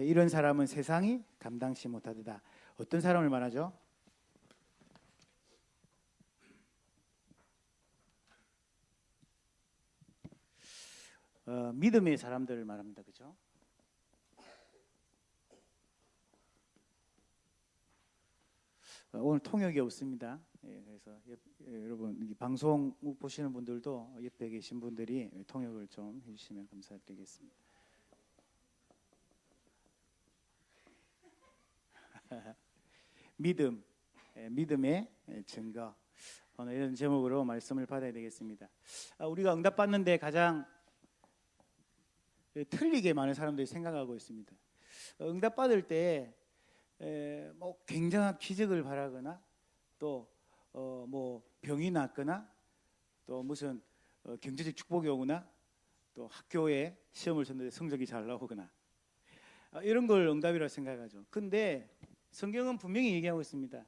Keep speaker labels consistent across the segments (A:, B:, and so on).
A: 이런 사람은 세상이 감당치 못하리다. 어떤 사람을 말하죠? 믿음의 사람들을 말합니다. 그렇죠? 오늘 통역이 없습니다. 그래서 여러분 이 방송 보시는 분들도 옆에 계신 분들이 통역을 좀 해주시면 감사드리겠습니다. 믿음, 믿음의 증거. 오늘 이런 제목으로 말씀을 받아야 되겠습니다. 우리가 응답받는데 가장 틀리게 많은 사람들이 생각하고 있습니다. 응답받을 때 뭐 굉장한 기적을 바라거나 또 뭐 병이 낫거나 또 무슨 경제적 축복이 오거나 또 학교에 시험을 쳤는데 성적이 잘 나오거나 이런 걸 응답이라고 생각하죠. 근데 성경은 분명히 얘기하고 있습니다.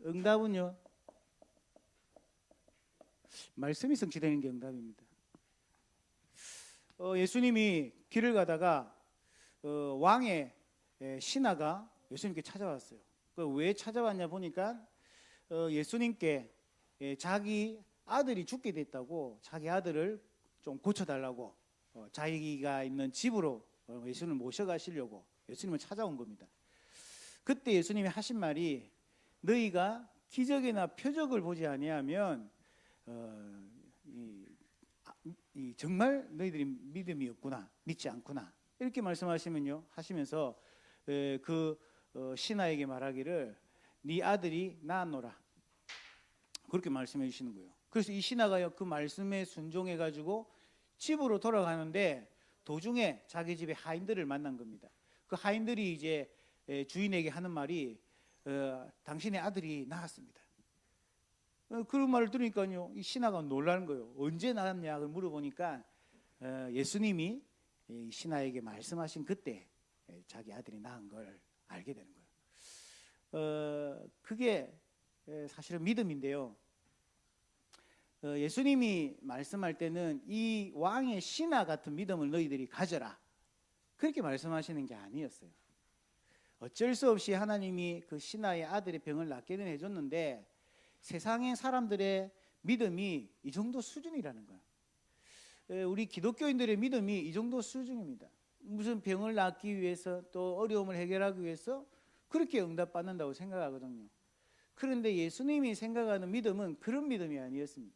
A: 응답은요, 말씀이 성취되는 게 응답입니다. 예수님이 길을 가다가 왕의 신하가 예수님께 찾아왔어요. 왜 찾아왔냐 보니까 예수님께 자기 아들이 죽게 됐다고 자기 아들을 좀 고쳐달라고 자기가 있는 집으로 예수님을 모셔가시려고 예수님을 찾아온 겁니다. 그때 예수님이 하신 말이 너희가 기적이나 표적을 보지 아니하면 정말 너희들이 믿음이 없구나, 믿지 않구나 이렇게 말씀하시면요 하시면서 그 신하에게 말하기를 네 아들이 낳았노라 그렇게 말씀해 주시는 거예요. 그래서 이 신하가요 그 말씀에 순종해 가지고 집으로 돌아가는데 도중에 자기 집에 하인들을 만난 겁니다. 그 하인들이 이제 주인에게 하는 말이 당신의 아들이 낳았습니다. 그런 말을 들으니까요 이 신하가 놀라는 거예요. 언제 낳았냐 물어보니까 예수님이 이 신하에게 말씀하신 그때 자기 아들이 낳은 걸 알게 되는 거예요. 그게 사실은 믿음인데요. 예수님이 말씀할 때는 이 왕의 신하 같은 믿음을 너희들이 가져라 그렇게 말씀하시는 게 아니었어요. 어쩔 수 없이 하나님이 그 신하의 아들의 병을 낫게는 해줬는데 세상의 사람들의 믿음이 이 정도 수준이라는 거예요. 우리 기독교인들의 믿음이 이 정도 수준입니다. 무슨 병을 낫기 위해서 또 어려움을 해결하기 위해서 그렇게 응답받는다고 생각하거든요. 그런데 예수님이 생각하는 믿음은 그런 믿음이 아니었습니다.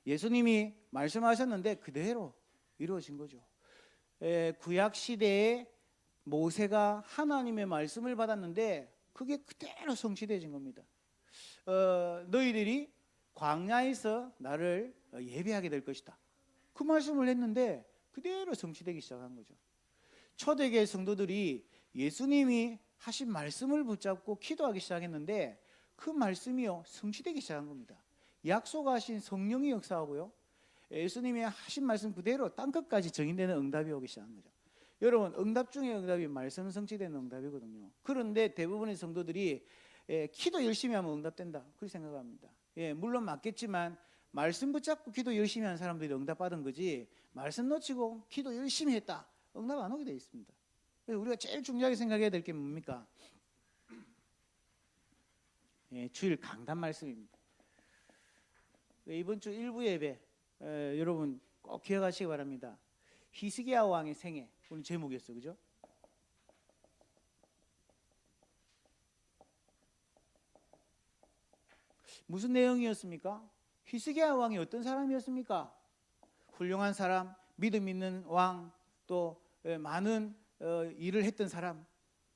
A: 예수님이 말씀하셨는데 그대로 이루어진 거죠. 구약 시대에 모세가 하나님의 말씀을 받았는데 그게 그대로 성취되어진 겁니다. 너희들이 광야에서 나를 예배하게 될 것이다. 그 말씀을 했는데 그대로 성취되기 시작한 거죠. 초대교회 성도들이 예수님이 하신 말씀을 붙잡고 기도하기 시작했는데 그 말씀이요 성취되기 시작한 겁니다. 약속하신 성령이 역사하고요 예수님이 하신 말씀 그대로 땅끝까지 정인되는 응답이 오기 시작한 거죠. 여러분 응답 중에 응답이 말씀 성취되는 응답이거든요. 그런데 대부분의 성도들이 기도 열심히 하면 응답된다 그렇게 생각합니다. 물론 맞겠지만 말씀 붙잡고 기도 열심히 한 사람들이 응답받은 거지 말씀 놓치고 기도 열심히 했다 응답 안 오게 돼 있습니다. 그래서 우리가 제일 중요하게 생각해야 될 게 뭡니까? 주일 강단 말씀입니다. 이번 주 일부 예배 여러분 꼭 기억하시기 바랍니다. 히스기야 왕의 생애 오늘 제목이었어요, 그죠? 무슨 내용이었습니까? 히스기야 왕이 어떤 사람이었습니까? 훌륭한 사람, 믿음 있는 왕, 또 많은 일을 했던 사람.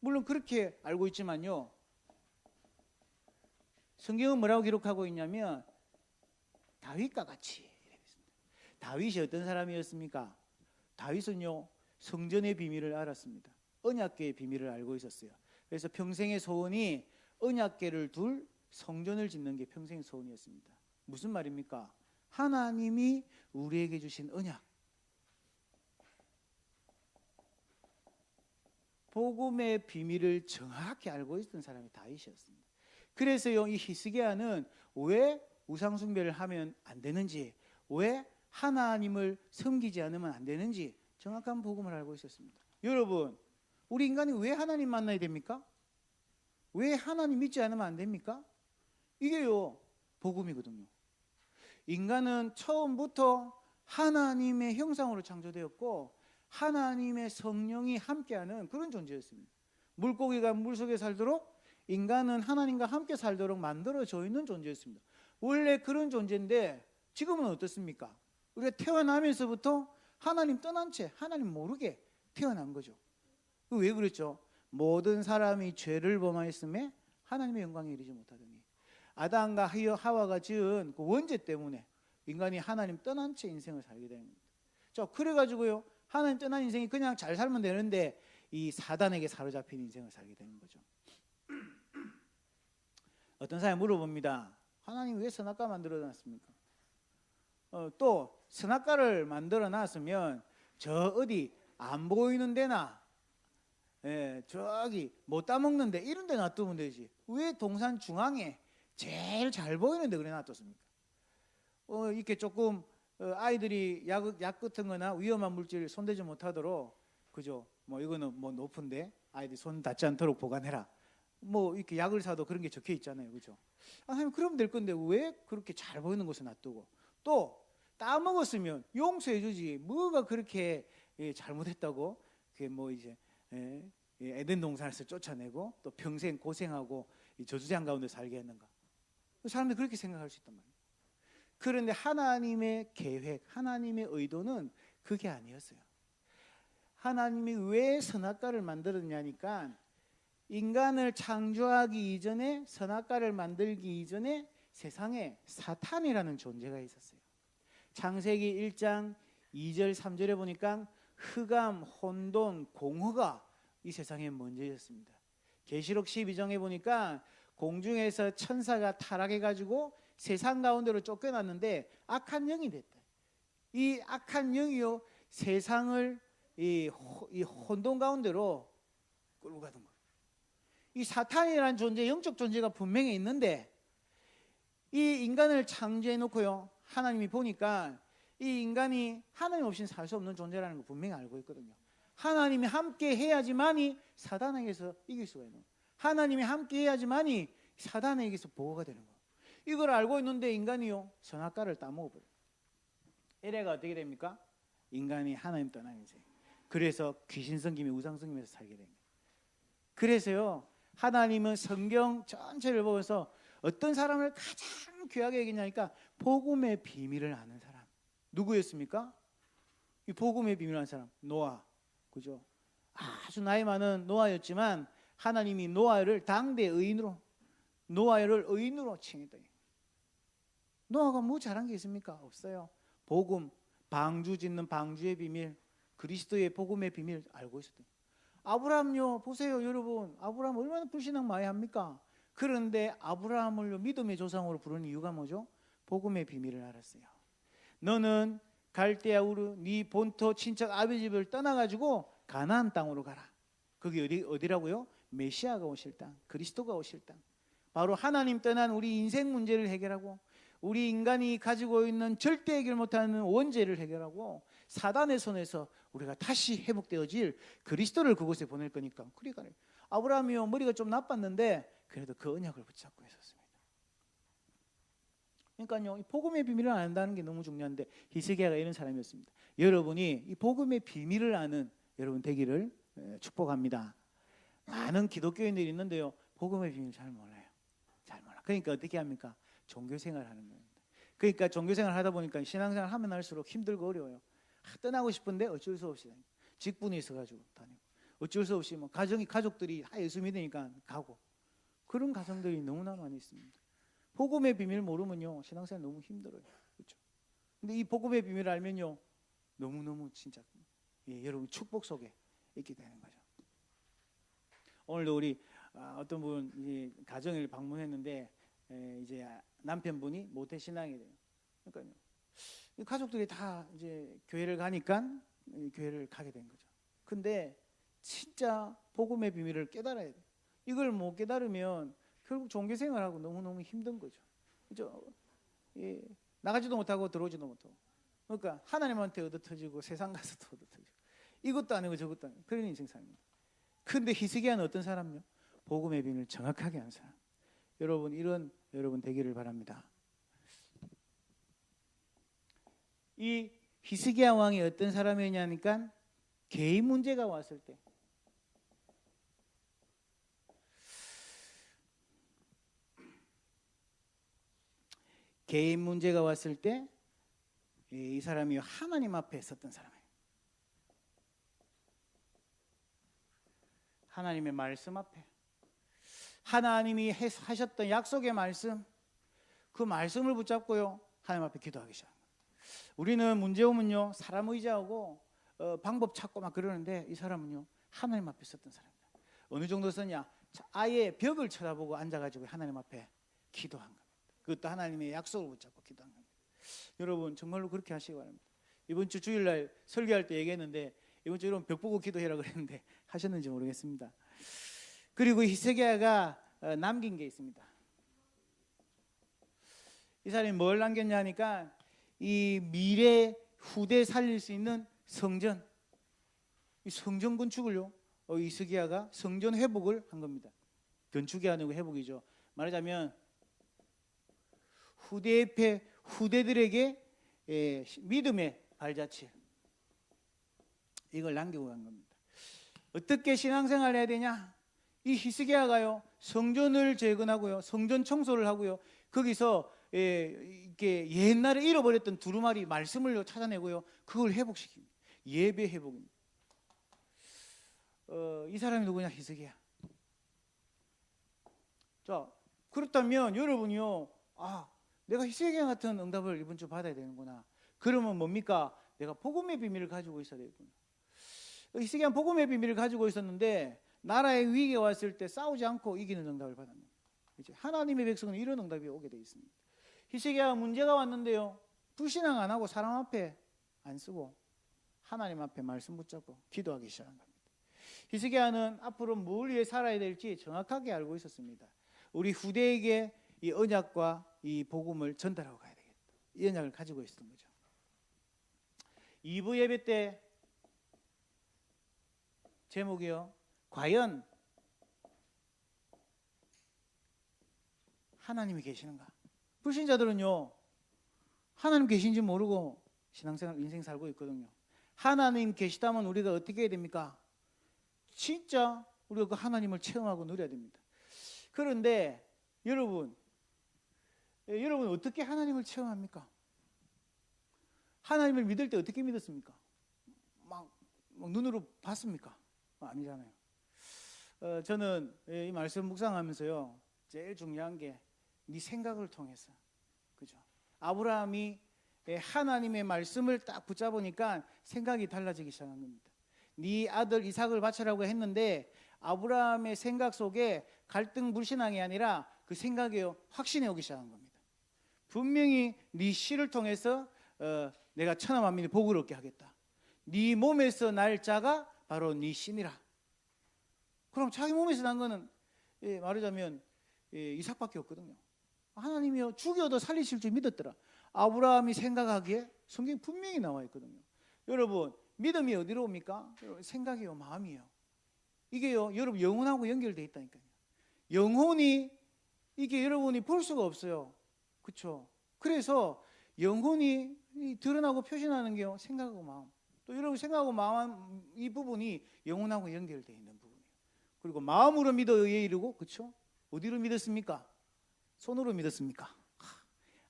A: 물론 그렇게 알고 있지만요. 성경은 뭐라고 기록하고 있냐면 다윗과 같이. 다윗이 어떤 사람이었습니까? 다윗은요 성전의 비밀을 알았습니다. 언약궤의 비밀을 알고 있었어요. 그래서 평생의 소원이 언약궤를 둘 성전을 짓는 게 평생의 소원이었습니다. 무슨 말입니까? 하나님이 우리에게 주신 언약, 복음의 비밀을 정확히 알고 있던 사람이 다윗이었습니다. 그래서요 이 히스기야는 왜 우상 숭배를 하면 안 되는지, 왜 하나님을 섬기지 않으면 안 되는지 정확한 복음을 알고 있었습니다. 여러분, 우리 인간이 왜 하나님 만나야 됩니까? 왜 하나님 믿지 않으면 안 됩니까? 이게요, 복음이거든요. 인간은 처음부터 하나님의 형상으로 창조되었고 하나님의 성령이 함께하는 그런 존재였습니다. 물고기가 물속에 살도록 인간은 하나님과 함께 살도록 만들어져 있는 존재였습니다. 원래 그런 존재인데 지금은 어떻습니까? 우리가 태어나면서부터 하나님 떠난 채 하나님 모르게 태어난 거죠. 왜 그랬죠? 모든 사람이 죄를 범하였음에 하나님의 영광에 이르지 못하더니 아담과 하와가 지은 그 원죄 때문에 인간이 하나님 떠난 채 인생을 살게 되는 겁니다. 자, 그래가지고요, 하나님 떠난 인생이 그냥 잘 살면 되는데 이 사단에게 사로잡힌 인생을 살게 되는 거죠. 어떤 사람이 물어봅니다. 하나님 왜 선악과 만들어 놨습니까? 또 선악과를 만들어 놨으면 저 어디 안 보이는 데나 저기 못 따먹는데 이런 데 놔두면 되지. 왜 동산 중앙에 제일 잘 보이는 데 그래 놔뒀습니까? 이렇게 조금 아이들이 약 같은 거나 위험한 물질 손대지 못하도록, 그죠? 뭐 이거는 뭐 높은데 아이들이 손 닿지 않도록 보관해라. 뭐 이렇게 약을 사도 그런 게 적혀 있잖아요, 그죠? 하나님 그러면 될 건데 왜 그렇게 잘 보이는 곳에 놔두고, 또 따먹었으면 용서해 주지 뭐가 그렇게 잘못했다고 그게 뭐 이제 에덴 동산에서 쫓아내고 또 평생 고생하고 이 저주장 가운데 살게 했는가? 사람들이 그렇게 생각할 수 있단 말이에요. 그런데 하나님의 계획, 하나님의 의도는 그게 아니었어요. 하나님이 왜 선악과를 만들었냐니까, 인간을 창조하기 이전에, 선악과를 만들기 이전에 세상에 사탄이라는 존재가 있었어요. 창세기 1장 2절 3절에 보니까 흑암, 혼돈, 공허가 이 세상에 먼저였습니다. 계시록 12장에 보니까 공중에서 천사가 타락해가지고 세상 가운데로 쫓겨났는데 악한 영이 됐다. 이 악한 영이요, 세상을 이 혼돈 가운데로 끌고 가던 거예요. 이 사탄이라는 존재, 영적 존재가 분명히 있는데 이 인간을 창조해 놓고요, 하나님이 보니까 이 인간이 하나님 없이는 살 수 없는 존재라는 거 분명히 알고 있거든요. 하나님이 함께 해야지만이 사단에게서 이길 수가 있는 거예요. 하나님이 함께 해야지만이 사단에게서 보호가 되는 거예요. 이걸 알고 있는데 인간이요, 선악과를 따먹어버려요. 이래가 어떻게 됩니까? 인간이 하나님 떠난 인생. 그래서 귀신 섬김이 우상 섬김에서 살게 된 거예요. 그래서요, 하나님은 성경 전체를 보면서 어떤 사람을 가장 귀하게 여기냐니까 복음의 비밀을 아는 사람. 누구였습니까? 이 복음의 비밀을 아는 사람, 노아. 그죠? 아주 나이 많은 노아였지만 하나님이 노아를 당대 의인으로, 노아를 의인으로 칭했다. 노아가 뭐 잘한 게 있습니까? 없어요. 복음, 방주 짓는 방주의 비밀, 그리스도의 복음의 비밀 알고 있었대요. 아브라함요, 보세요 여러분, 아브라함 얼마나 불신앙 많이 합니까? 그런데 아브라함을 믿음의 조상으로 부르는 이유가 뭐죠? 복음의 비밀을 알았어요. 너는 갈대아 우르 네 본토 친척 아비 집을 떠나가지고 가나안 땅으로 가라. 거기 어디라고요? 메시아가 오실 땅, 그리스도가 오실 땅. 바로 하나님 떠난 우리 인생 문제를 해결하고 우리 인간이 가지고 있는 절대 해결 못하는 원죄를 해결하고 사단의 손에서 우리가 다시 회복되어질 그리스도를 그곳에 보낼 거니까 그리 가래. 아브라함이요, 머리가 좀 나빴는데 그래도 그 언약을 붙잡고 있었습니다. 그러니까요, 이 복음의 비밀을 안다는 게 너무 중요한데 히스기야가 이런 사람이었습니다. 여러분이 이 복음의 비밀을 아는 여러분 되기를 축복합니다. 많은 기독교인들이 있는데요, 복음의 비밀을 잘 몰라요. 잘 몰라. 그러니까 어떻게 합니까? 종교생활 하는 겁니다. 그러니까 종교생활 하다 보니까 신앙생활 하면 할수록 힘들고 어려워요. 떠나고 싶은데 어쩔 수 없이 직분이 있어가지고 다니고, 어쩔 수 없이 뭐 가족들이 다 예수 믿으니까 가고, 그런 가정들이 너무나 많이 있습니다. 복음의 비밀 모르면요, 신앙생활 너무 힘들어요. 그렇죠? 근데 이 복음의 비밀을 알면요, 너무너무 진짜 여러분 축복 속에 있게 되는 거죠. 오늘도 우리 어떤 분 가정을 방문했는데 이제 남편분이 모태 신앙이 돼요. 그러니까요, 가족들이 다 이제 교회를 가니까 교회를 가게 된 거죠. 근데 진짜 복음의 비밀을 깨달아야 돼. 이걸 못 깨달으면 결국 종교 생활하고 너무너무 힘든 거죠. 그죠? 나가지도 못하고 들어오지도 못하고. 그러니까 하나님한테 얻어터지고 세상 가서도 얻어터지고 이것도 아니고 저것도 아니고 그런 인생 삶입니다. 그런데 히스기야는 어떤 사람요? 복음의 비밀을 정확하게 아는 사람. 여러분 이런 여러분 되기를 바랍니다. 이 히스기야 왕이 어떤 사람이냐니까 개인 문제가 왔을 때 개인 문제가 왔을 때 이 사람이 하나님 앞에 섰던 사람이에요. 하나님의 말씀 앞에 하나님이 하셨던 약속의 말씀 그 말씀을 붙잡고요 하나님 앞에 기도하기 시작합니다. 우리는 문제 오면요 사람 의지하고 방법 찾고 막 그러는데 이 사람은요 하나님 앞에 섰던 사람입니다. 어느 정도 썼냐? 아예 벽을 쳐다보고 앉아가지고 하나님 앞에 기도한 겁니다. 그것도 하나님의 약속을 붙잡고 기도한 겁니다. 여러분 정말로 그렇게 하시기 바랍니다. 이번 주 주일날 설교할 때 얘기했는데 이번 주 여러분 벽 보고 기도해라 그랬는데 하셨는지 모르겠습니다. 그리고 히스기야가 남긴 게 있습니다. 이 사람이 뭘 남겼냐 하니까 이 미래 후대 살릴 수 있는 성전, 이 성전 건축을요 히스기야가 성전 회복을 한 겁니다. 건축이 아니고 회복이죠. 말하자면 후대들에게 믿음의 발자취 이걸 남기고 간 겁니다. 어떻게 신앙생활을 해야 되냐? 이 히스기야가요 성전을 재건하고요 성전 청소를 하고요 거기서 이렇게 옛날에 잃어버렸던 두루마리 말씀을 찾아내고요 그걸 회복시킵니다. 예배 회복입니다. 이 사람이 누구냐? 히스기야. 자 그렇다면 여러분이요 내가 히스기야 같은 응답을 이번 주 받아야 되는구나. 그러면 뭡니까? 내가 복음의 비밀을 가지고 있어야 되겠구나. 히스기야는 복음의 비밀을 가지고 있었는데 나라의 위기가 왔을 때 싸우지 않고 이기는 응답을 받았습니다. 하나님의 백성은 이런 응답이 오게 되어 있습니다. 히스기야가 문제가 왔는데요 불신앙 안 하고 사람 앞에 안 쓰고 하나님 앞에 말씀 붙잡고 기도하기 시작한 겁니다. 히스기야는 앞으로 뭘 위해 살아야 될지 정확하게 알고 있었습니다. 우리 후대에게 이 언약과 이 복음을 전달하고 가야 되겠다. 이 언약을 가지고 있었던 거죠. 2부 예배 때 제목이요 과연 하나님이 계시는가? 불신자들은요 하나님 계신지 모르고 신앙생활 인생 살고 있거든요. 하나님 계시다면 우리가 어떻게 해야 됩니까? 진짜 우리가 그 하나님을 체험하고 누려야 됩니다. 그런데 여러분 어떻게 하나님을 체험합니까? 하나님을 믿을 때 어떻게 믿었습니까? 막 눈으로 봤습니까? 아니잖아요. 저는 이 말씀 묵상하면서요 제일 중요한 게 네 생각을 통해서 그죠? 아브라함이 하나님의 말씀을 딱 붙잡으니까 생각이 달라지기 시작한 겁니다. 네 아들 이삭을 바치라고 했는데 아브라함의 생각 속에 갈등 불신앙이 아니라 그 생각에 확신이 오기 시작한 겁니다. 분명히 네 씨를 통해서 내가 천하 만민이 복을 얻게 하겠다. 네 몸에서 날 자가 바로 네 씨니라. 그럼 자기 몸에서 난 거는 말하자면 이삭밖에 없거든요. 하나님이요 죽여도 살리실 줄 믿었더라. 아브라함이 생각하기에 성경에 분명히 나와 있거든요. 여러분 믿음이 어디로 옵니까? 생각이요 마음이요. 이게요 여러분 영혼하고 연결되어 있다니까요. 영혼이 이게 여러분이 볼 수가 없어요. 그렇죠? 그래서 영혼이 드러나고 표시나는 게요 생각하고 마음. 또 여러분 생각하고 마음 이 부분이 영혼하고 연결되어 있는 부분이에요. 그리고 마음으로 믿어 의에 이르고 그렇죠? 어디로 믿었습니까? 손으로 믿었습니까?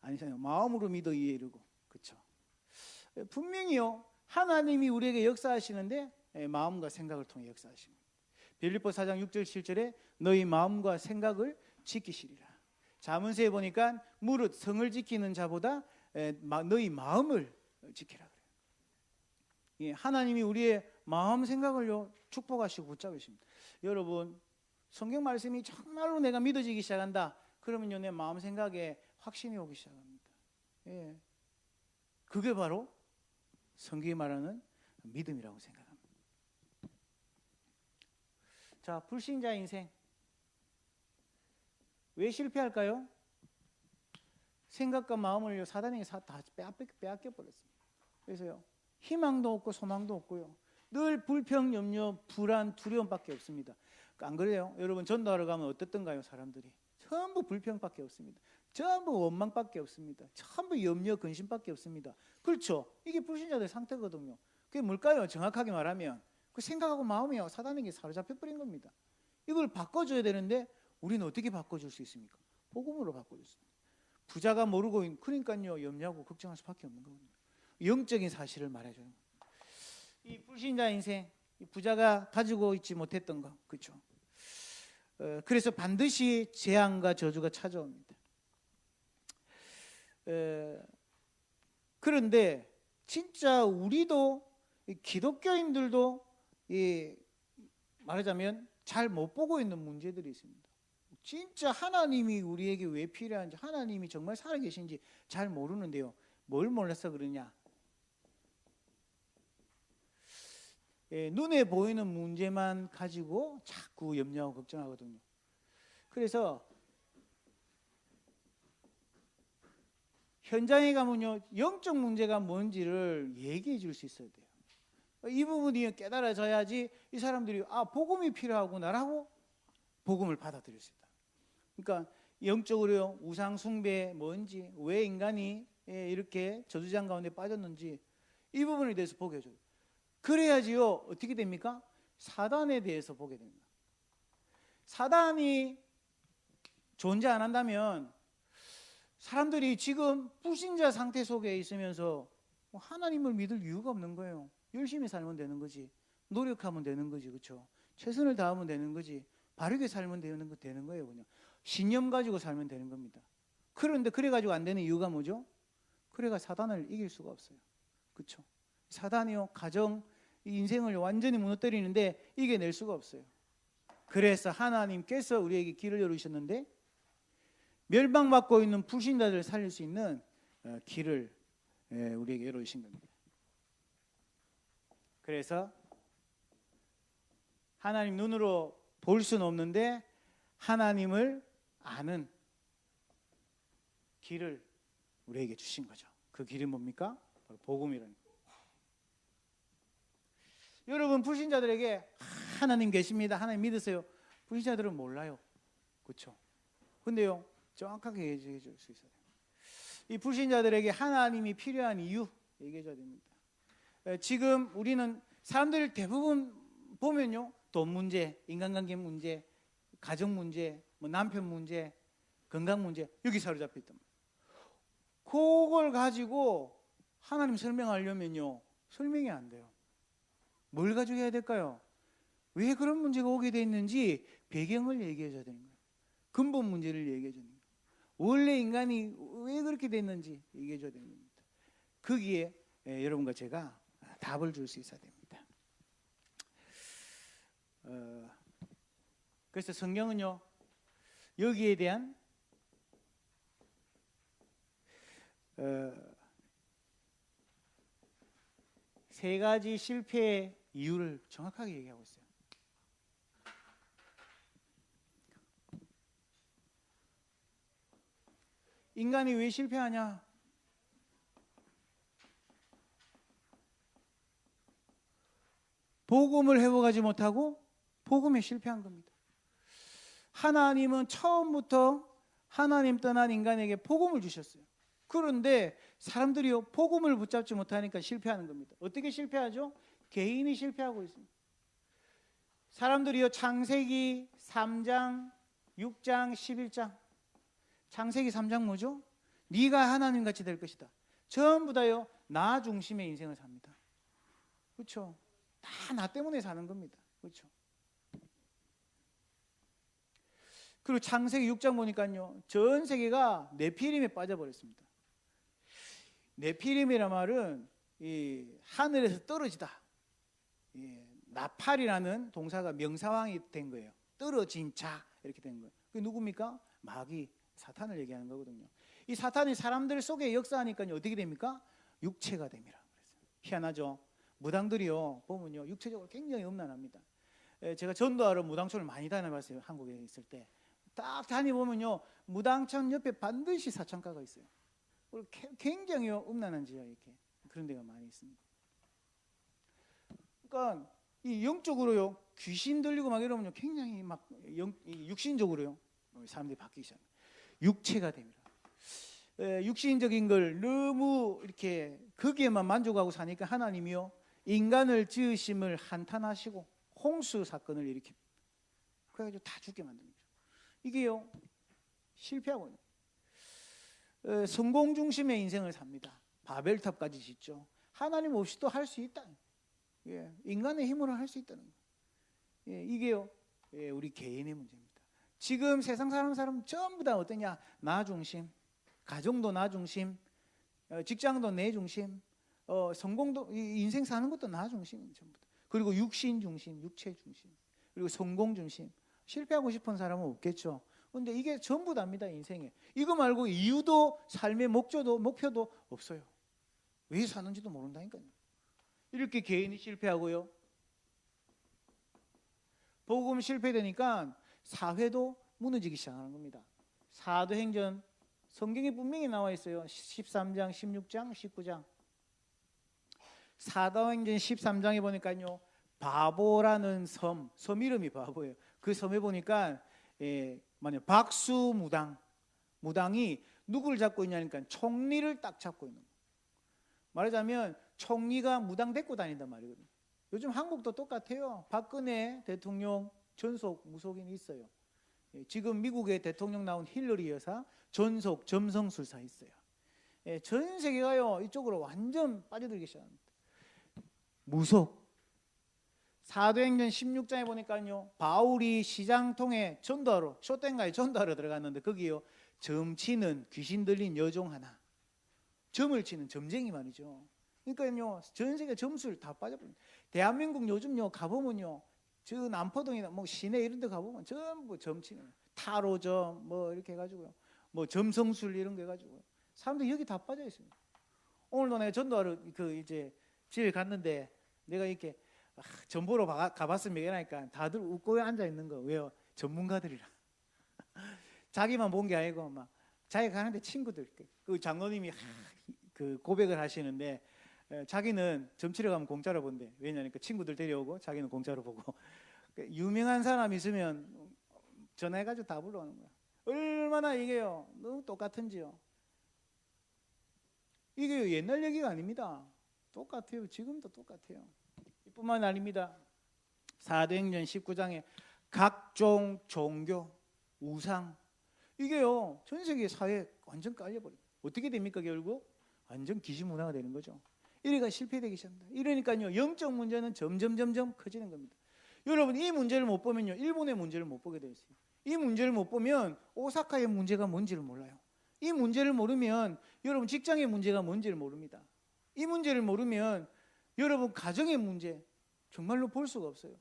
A: 아니잖아요. 마음으로 믿어 의에 이르고 그렇죠? 분명히요 하나님이 우리에게 역사하시는데 마음과 생각을 통해 역사하십니다. 빌립보 4장 6절 7절에 너희 마음과 생각을 지키시리라. 잠언서에 보니까 무릇 성을 지키는 자보다 너희 마음을 지키라 그래요. 하나님이 우리의 마음 생각을요 축복하시고 붙잡으십니다. 여러분 성경 말씀이 정말로 내가 믿어지기 시작한다. 그러면요 내 마음 생각에 확신이 오기 시작합니다. 그게 바로 성경이 말하는 믿음이라고 생각합니다. 자, 불신자 인생 왜 실패할까요? 생각과 마음을 사단에게 다 빼앗겨 버렸습니다. 그래서요, 희망도 없고 소망도 없고요, 늘 불평, 염려, 불안, 두려움밖에 없습니다. 안 그래요? 여러분, 전도하러 가면 어떻던가요? 사람들이 전부 불평밖에 없습니다. 전부 원망밖에 없습니다. 전부 염려, 근심밖에 없습니다. 그렇죠? 이게 불신자들 상태거든요. 그게 뭘까요? 정확하게 말하면 그 생각하고 마음이 사단에게 사로잡혀 버린 겁니다. 이걸 바꿔줘야 되는데 우리는 어떻게 바꿔줄 수 있습니까? 복음으로 바꿔줄 수 있습니다. 부자가 모르고 그러니까요, 염려하고 걱정할 수밖에 없는 거거든요. 영적인 사실을 말해줘요. 이 불신자 인생, 이 부자가 가지고 있지 못했던 거, 그렇죠? 그래서 반드시 재앙과 저주가 찾아옵니다. 그런데 진짜 우리도, 기독교인들도 말하자면 잘 못 보고 있는 문제들이 있습니다. 진짜 하나님이 우리에게 왜 필요한지, 하나님이 정말 살아계신지 잘 모르는데요. 뭘 몰라서 그러냐? 눈에 보이는 문제만 가지고 자꾸 염려하고 걱정하거든요. 그래서 현장에 가면요, 영적 문제가 뭔지를 얘기해 줄 수 있어야 돼요. 이 부분이 깨달아져야지 이 사람들이 복음이 필요하구나라고 복음을 받아들일 수 있다. 그러니까 영적으로 우상 숭배 뭔지, 왜 인간이 이렇게 저주장 가운데 빠졌는지 이 부분에 대해서 보게 해줘요. 그래야지요, 어떻게 됩니까? 사단에 대해서 보게 됩니다. 사단이 존재 안 한다면 사람들이 지금 불신자 상태 속에 있으면서 하나님을 믿을 이유가 없는 거예요. 열심히 살면 되는 거지, 노력하면 되는 거지, 그렇죠? 최선을 다하면 되는 거지, 바르게 살면 되는 거예요. 그냥 신념 가지고 살면 되는 겁니다. 그런데 그래가지고 안 되는 이유가 뭐죠? 그래가 사단을 이길 수가 없어요. 그렇죠? 사단이요, 가정, 인생을 완전히 무너뜨리는데 이겨낼 수가 없어요. 그래서 하나님께서 우리에게 길을 열으셨는데, 멸망받고 있는 불신자들을 살릴 수 있는 길을 우리에게 열어주신 겁니다. 그래서 하나님 눈으로 볼 수는 없는데 하나님을 아는 길을 우리에게 주신 거죠. 그 길이 뭡니까? 바로 복음이라는 거예요. 여러분, 불신자들에게 하나님 계십니다, 하나님 믿으세요, 불신자들은 몰라요. 그렇죠? 근데요, 정확하게 얘기해 줄 수 있어요. 이 불신자들에게 하나님이 필요한 이유 얘기해 줘야 됩니다. 지금 우리는 사람들 대부분 보면요, 돈 문제, 인간관계 문제, 가정 문제, 남편 문제, 건강 문제, 여기 사로잡혀 있단 말이에요. 그걸 가지고 하나님 설명하려면요, 설명이 안 돼요. 뭘 가지고 해야 될까요? 왜 그런 문제가 오게 됐는지 배경을 얘기해 줘야 되는 거예요. 근본 문제를 얘기해 주는 거예요. 원래 인간이 왜 그렇게 됐는지 얘기해 줘야 되는 겁니다. 거기에 여러분과 제가 답을 줄 수 있어야 됩니다. 그래서 성경은요, 여기에 대한 세 가지 실패의 이유를 정확하게 얘기하고 있어요. 인간이 왜 실패하냐? 복음을 회복하지 못하고 복음에 실패한 겁니다. 하나님은 처음부터 하나님 떠난 인간에게 복음을 주셨어요. 그런데 사람들이요, 복음을 붙잡지 못하니까 실패하는 겁니다. 어떻게 실패하죠? 개인이 실패하고 있습니다. 사람들이요, 창세기 3장, 6장, 11장, 창세기 3장 뭐죠? 네가 하나님같이 될 것이다. 전부 다요, 나 중심의 인생을 삽니다. 그렇죠? 다 나 때문에 사는 겁니다. 그렇죠? 그리고 창세기 6장 보니까요, 전 세계가 네피림에 빠져버렸습니다. 네피림이란 말은 이 하늘에서 떨어지다. 나팔이라는 동사가 명사황이 된 거예요. 떨어진 자, 이렇게 된 거예요. 그게 누굽니까? 마귀, 사탄을 얘기하는 거거든요. 이 사탄이 사람들 속에 역사하니까 어떻게 됩니까? 육체가 됩니다. 희한하죠? 무당들이요, 보면요, 육체적으로 굉장히 음란합니다. 제가 전도하러 무당촌을 많이 다녀봤어요. 한국에 있을 때. 딱 다니보면요, 무당천 옆에 반드시 사창가가 있어요. 굉장히 음란한 지요, 이렇게. 그런 데가 많이 있습니다. 그러니까 이 영적으로요, 귀신 들리고 막 이러면요, 굉장히 막 육신적으로요, 사람들이 바뀌기 시작합니다. 육체가 됩니다. 육신적인 걸 너무 이렇게 거기에만 만족하고 사니까 하나님이요, 인간을 지으심을 한탄하시고 홍수 사건을 일으킵니다. 그래가지고 다 죽게 만듭니다. 이게요, 실패하고 성공 중심의 인생을 삽니다. 바벨탑까지 짓죠. 하나님 없이도 할 수 있다. 예, 인간의 힘으로 할 수 있다는 거예요. 예, 이게요, 예, 우리 개인의 문제입니다. 지금 세상 사람 전부 다 어떠냐? 나 중심, 가정도 나 중심, 직장도 내 중심, 성공도, 인생 사는 것도 나 중심, 전부 다. 그리고 육신 중심, 육체 중심, 그리고 성공 중심. 실패하고 싶은 사람은 없겠죠. 근데 이게 전부 답니다, 인생에. 이거 말고 이유도, 삶의 목표도 없어요. 왜 사는지도 모른다니까요. 이렇게 개인이 실패하고요, 복음 실패되니까 사회도 무너지기 시작하는 겁니다. 사도행전 성경에 분명히 나와 있어요. 13장, 16장, 19장. 사도행전 13장에 보니까요, 바보라는 섬 이름이 바보예요. 그 섬에 보니까 무당이 누구를 잡고 있냐니까 총리를 딱 잡고 있는 거예요. 말하자면 총리가 무당 데리고 다닌단 말이거든요. 요즘 한국도 똑같아요. 박근혜 대통령 전속 무속인이 있어요. 지금 미국의 대통령 나온 힐러리 여사 전속 점성술사 있어요. 전 세계가요, 이쪽으로 완전 빠져들기 시작합니다. 무속. 사도행전 16장에 보니까요, 바울이 시장 통해 전도하러, 쇼땡가에 전도하러 들어갔는데 거기요, 점치는 귀신 들린 여종 하나, 점을 치는 점쟁이 말이죠. 그러니까요, 전 세계 점술 다 빠져버립니다. 대한민국 요즘요 가보면요, 저 남포동이나 뭐 시내 이런 데 가보면 전부 점치는, 타로점 뭐 이렇게 해가지고요, 뭐 점성술 이런 거 해가지고요, 사람들이 여기 다 빠져 있습니다. 오늘도 내가 전도하러 이제 집에 갔는데 내가 이렇게 점 보러 가봤으면 얘기하니까 다들 웃고 앉아 있는 거. 왜요? 전문가들이라. 자기만 본 게 아니고 막 자기가 가는데 친구들, 그 장로님이 그 고백을 하시는데, 자기는 점치러 가면 공짜로 본대. 왜냐니까 친구들 데려오고 자기는 공짜로 보고. 유명한 사람 있으면 전화해가지고 다 불러오는 거야. 얼마나 이게요, 너무 똑같은지요. 이게 옛날 얘기가 아닙니다. 똑같아요. 지금도 똑같아요. 이뿐만 아닙니다. 사도행전 19장에 각종 종교, 우상, 이게요, 전 세계 사회에 완전 깔려버려요. 어떻게 됩니까? 결국 완전 기시문화가 되는 거죠. 이래가 실패되기 시작합니다. 이러니까요, 영적 문제는 점점 커지는 겁니다. 여러분, 이 문제를 못 보면요, 일본의 문제를 못 보게 되어 있어요. 이 문제를 못 보면 오사카의 문제가 뭔지를 몰라요. 이 문제를 모르면 여러분 직장의 문제가 뭔지를 모릅니다. 이 문제를 모르면 여러분 가정의 문제 정말로 볼 수가 없어요.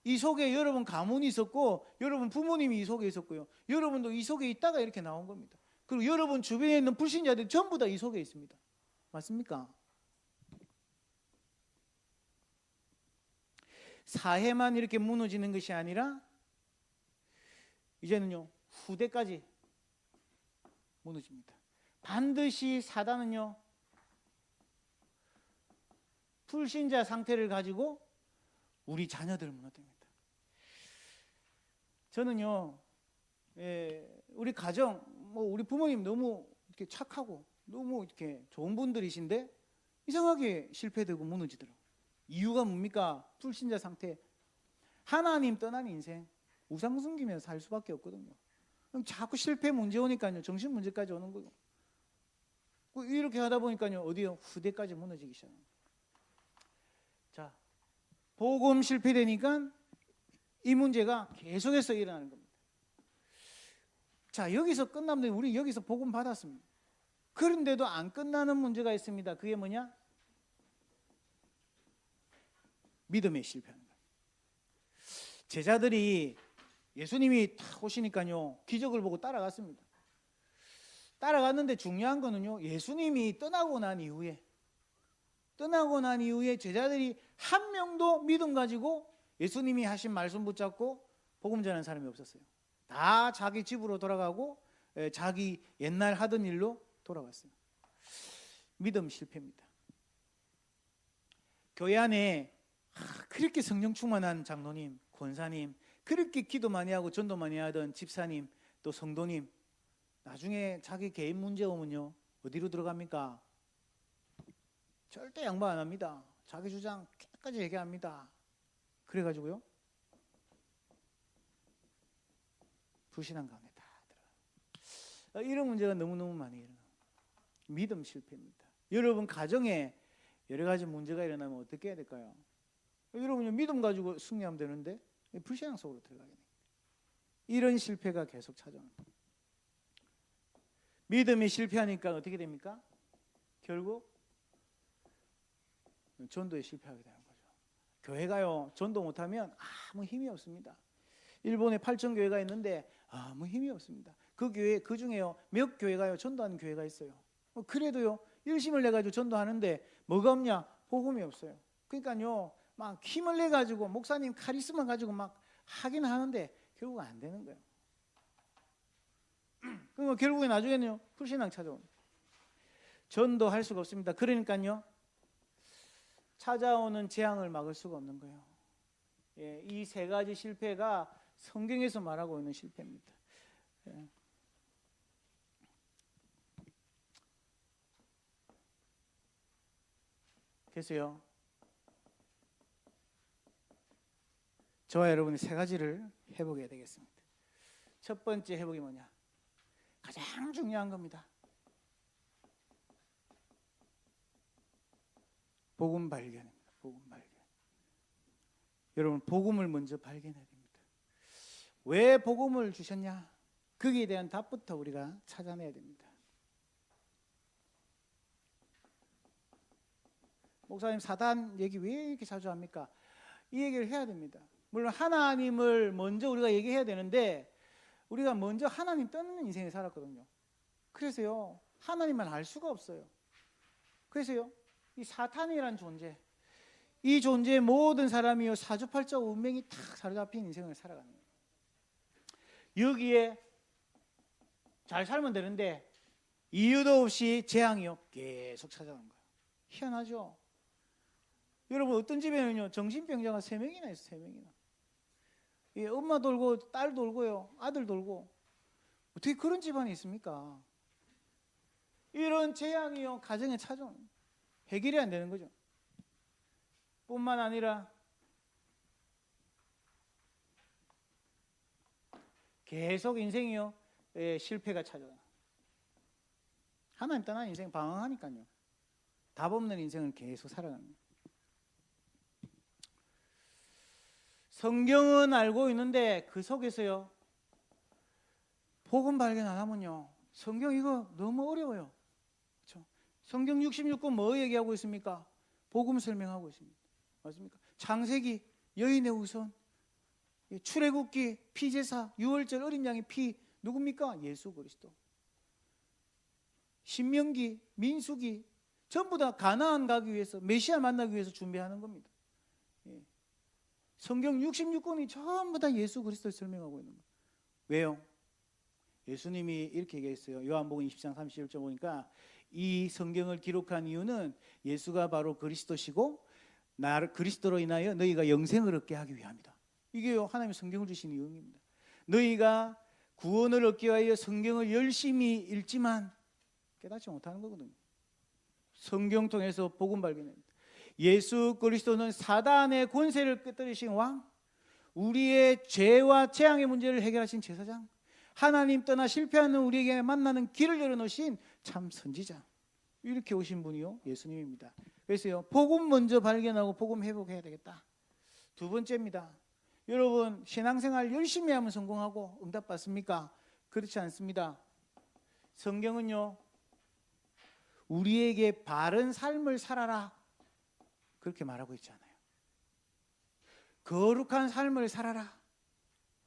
A: 이 속에 여러분 가문이 있었고, 여러분 부모님이 이 속에 있었고요, 여러분도 이 속에 있다가 이렇게 나온 겁니다. 그리고 여러분 주변에 있는 불신자들이 전부 다 이 속에 있습니다. 맞습니까? 사회만 이렇게 무너지는 것이 아니라 이제는요, 후대까지 무너집니다. 반드시 사단은요, 불신자 상태를 가지고 우리 자녀들을 무너뜨립니다. 저는요, 우리 가정, 우리 부모님 너무 이렇게 착하고 너무 이렇게 좋은 분들이신데 이상하게 실패되고 무너지더라고요. 이유가 뭡니까? 불신자 상태. 하나님 떠난 인생, 우상 숨기면서 살 수밖에 없거든요. 자꾸 실패 문제 오니까요, 정신 문제까지 오는 거예요. 이렇게 하다 보니까요, 어디요? 후대까지 무너지기 시작합니다. 자, 복음 실패되니까 이 문제가 계속해서 일어나는 겁니다. 자, 여기서 끝나면 우리 여기서 복음 받았습니다. 그런데도 안 끝나는 문제가 있습니다. 그게 뭐냐? 믿음에 실패하는 거예요. 제자들이 예수님이 딱 오시니까요, 기적을 보고 따라갔습니다. 따라갔는데 중요한 거는요, 예수님이 떠나고 난 이후에 제자들이 한 명도 믿음 가지고 예수님이 하신 말씀 붙잡고 복음 전하는 사람이 없었어요. 다 자기 집으로 돌아가고 자기 옛날 하던 일로 돌아갔어요. 믿음 실패입니다. 교회 안에 그렇게 성령 충만한 장로님, 권사님, 그렇게 기도 많이 하고 전도 많이 하던 집사님, 또 성도님, 나중에 자기 개인 문제 오면요, 어디로 들어갑니까? 절대 양보 안 합니다. 자기 주장 끝까지 얘기합니다. 그래가지고요, 불신앙 가운데 다 들어가요. 이런 문제가 너무너무 많이 일어나요. 믿음 실패입니다. 여러분 가정에 여러 가지 문제가 일어나면 어떻게 해야 될까요? 여러분이 믿음 가지고 승리하면 되는데 불신앙 속으로 들어가게 됩니다. 이런 실패가 계속 찾아옵니다. 믿음이 실패하니까 어떻게 됩니까? 결국 전도에 실패하게 되는 거죠. 교회가요, 전도 못하면 아무 힘이 없습니다. 일본에 8천 교회가 있는데 아무 힘이 없습니다. 그 교회, 그 중에요, 몇 교회가요, 전도하는 교회가 있어요. 그래도요, 열심을 내가지고 전도하는데 뭐가 없냐? 복음이 없어요. 그러니까요, 막 힘을 내가지고 목사님 카리스마 가지고 막 하긴 하는데 결국 안 되는 거예요. 그러면 결국에 나중에는요, 불신앙 찾아옵니다. 전도할 수가 없습니다. 그러니까요, 찾아오는 재앙을 막을 수가 없는 거예요. 예, 이 세 가지 실패가 성경에서 말하고 있는 실패입니다. 예. 그래서요, 저와 여러분이 세 가지를 회복해야 되겠습니다. 첫 번째 회복이 뭐냐? 가장 중요한 겁니다. 복음 발견입니다. 복음 발견. 여러분, 복음을 먼저 발견해야 됩니다. 왜 복음을 주셨냐? 거기에 대한 답부터 우리가 찾아내야 됩니다. 목사님, 사단 얘기 왜 이렇게 자주 합니까? 이 얘기를 해야 됩니다. 물론 하나님을 먼저 우리가 얘기해야 되는데 우리가 먼저 하나님 떠나는 인생을 살았거든요. 그래서요, 하나님만 알 수가 없어요. 그래서요, 이 사탄이라는 존재, 이 존재의 모든 사람이요, 사주팔자 운명이 탁 사로잡힌 인생을 살아가는 거예요. 여기에 잘 살면 되는데 이유도 없이 재앙이요, 계속 찾아오는 거예요. 희한하죠? 여러분, 어떤 집에는요, 정신병자가 3명이나 있어요. 3명이나. 예, 엄마 돌고 딸 돌고요, 아들 돌고. 어떻게 그런 집안이 있습니까? 이런 재앙이요, 가정에 찾아오는, 해결이 안 되는 거죠. 뿐만 아니라 계속 인생이요, 실패가 찾아와요. 하나님 떠난 인생 방황하니까요, 답 없는 인생을 계속 살아가는 거예요. 성경은 알고 있는데 그 속에서요, 복음 발견 안 하면요, 성경 이거 너무 어려워요. 그렇죠? 성경 66권 뭐 얘기하고 있습니까? 복음 설명하고 있습니다. 맞습니까? 창세기, 여인의 후손, 출애굽기, 피제사, 유월절 어린 양의 피, 누굽니까? 예수 그리스도. 신명기, 민수기, 전부 다 가나안 가기 위해서, 메시아 만나기 위해서 준비하는 겁니다. 예. 성경 66권이 전부 다 예수 그리스도를 설명하고 있는 거예요. 왜요? 예수님이 이렇게 얘기했어요. 요한복음 20장 31절 보니까 이 성경을 기록한 이유는 예수가 바로 그리스도시고 나를 그리스도로 인하여 너희가 영생을 얻게 하기 위함이다. 이게요, 하나님의 성경을 주신 이유입니다. 너희가 구원을 얻기 위하여 성경을 열심히 읽지만 깨닫지 못하는 거거든요. 성경 통해서 복음 발견합니다. 예수 그리스도는 사단의 권세를 끄트리신 왕, 우리의 죄와 재앙의 문제를 해결하신 제사장, 하나님 떠나 실패하는 우리에게 만나는 길을 열어놓으신 참 선지자, 이렇게 오신 분이요, 예수님입니다. 그래서요, 복음 먼저 발견하고 복음 회복해야 되겠다. 두 번째입니다. 여러분, 신앙생활 열심히 하면 성공하고 응답받습니까? 그렇지 않습니다. 성경은요, 우리에게 바른 삶을 살아라, 그렇게 말하고 있잖아요. 거룩한 삶을 살아라.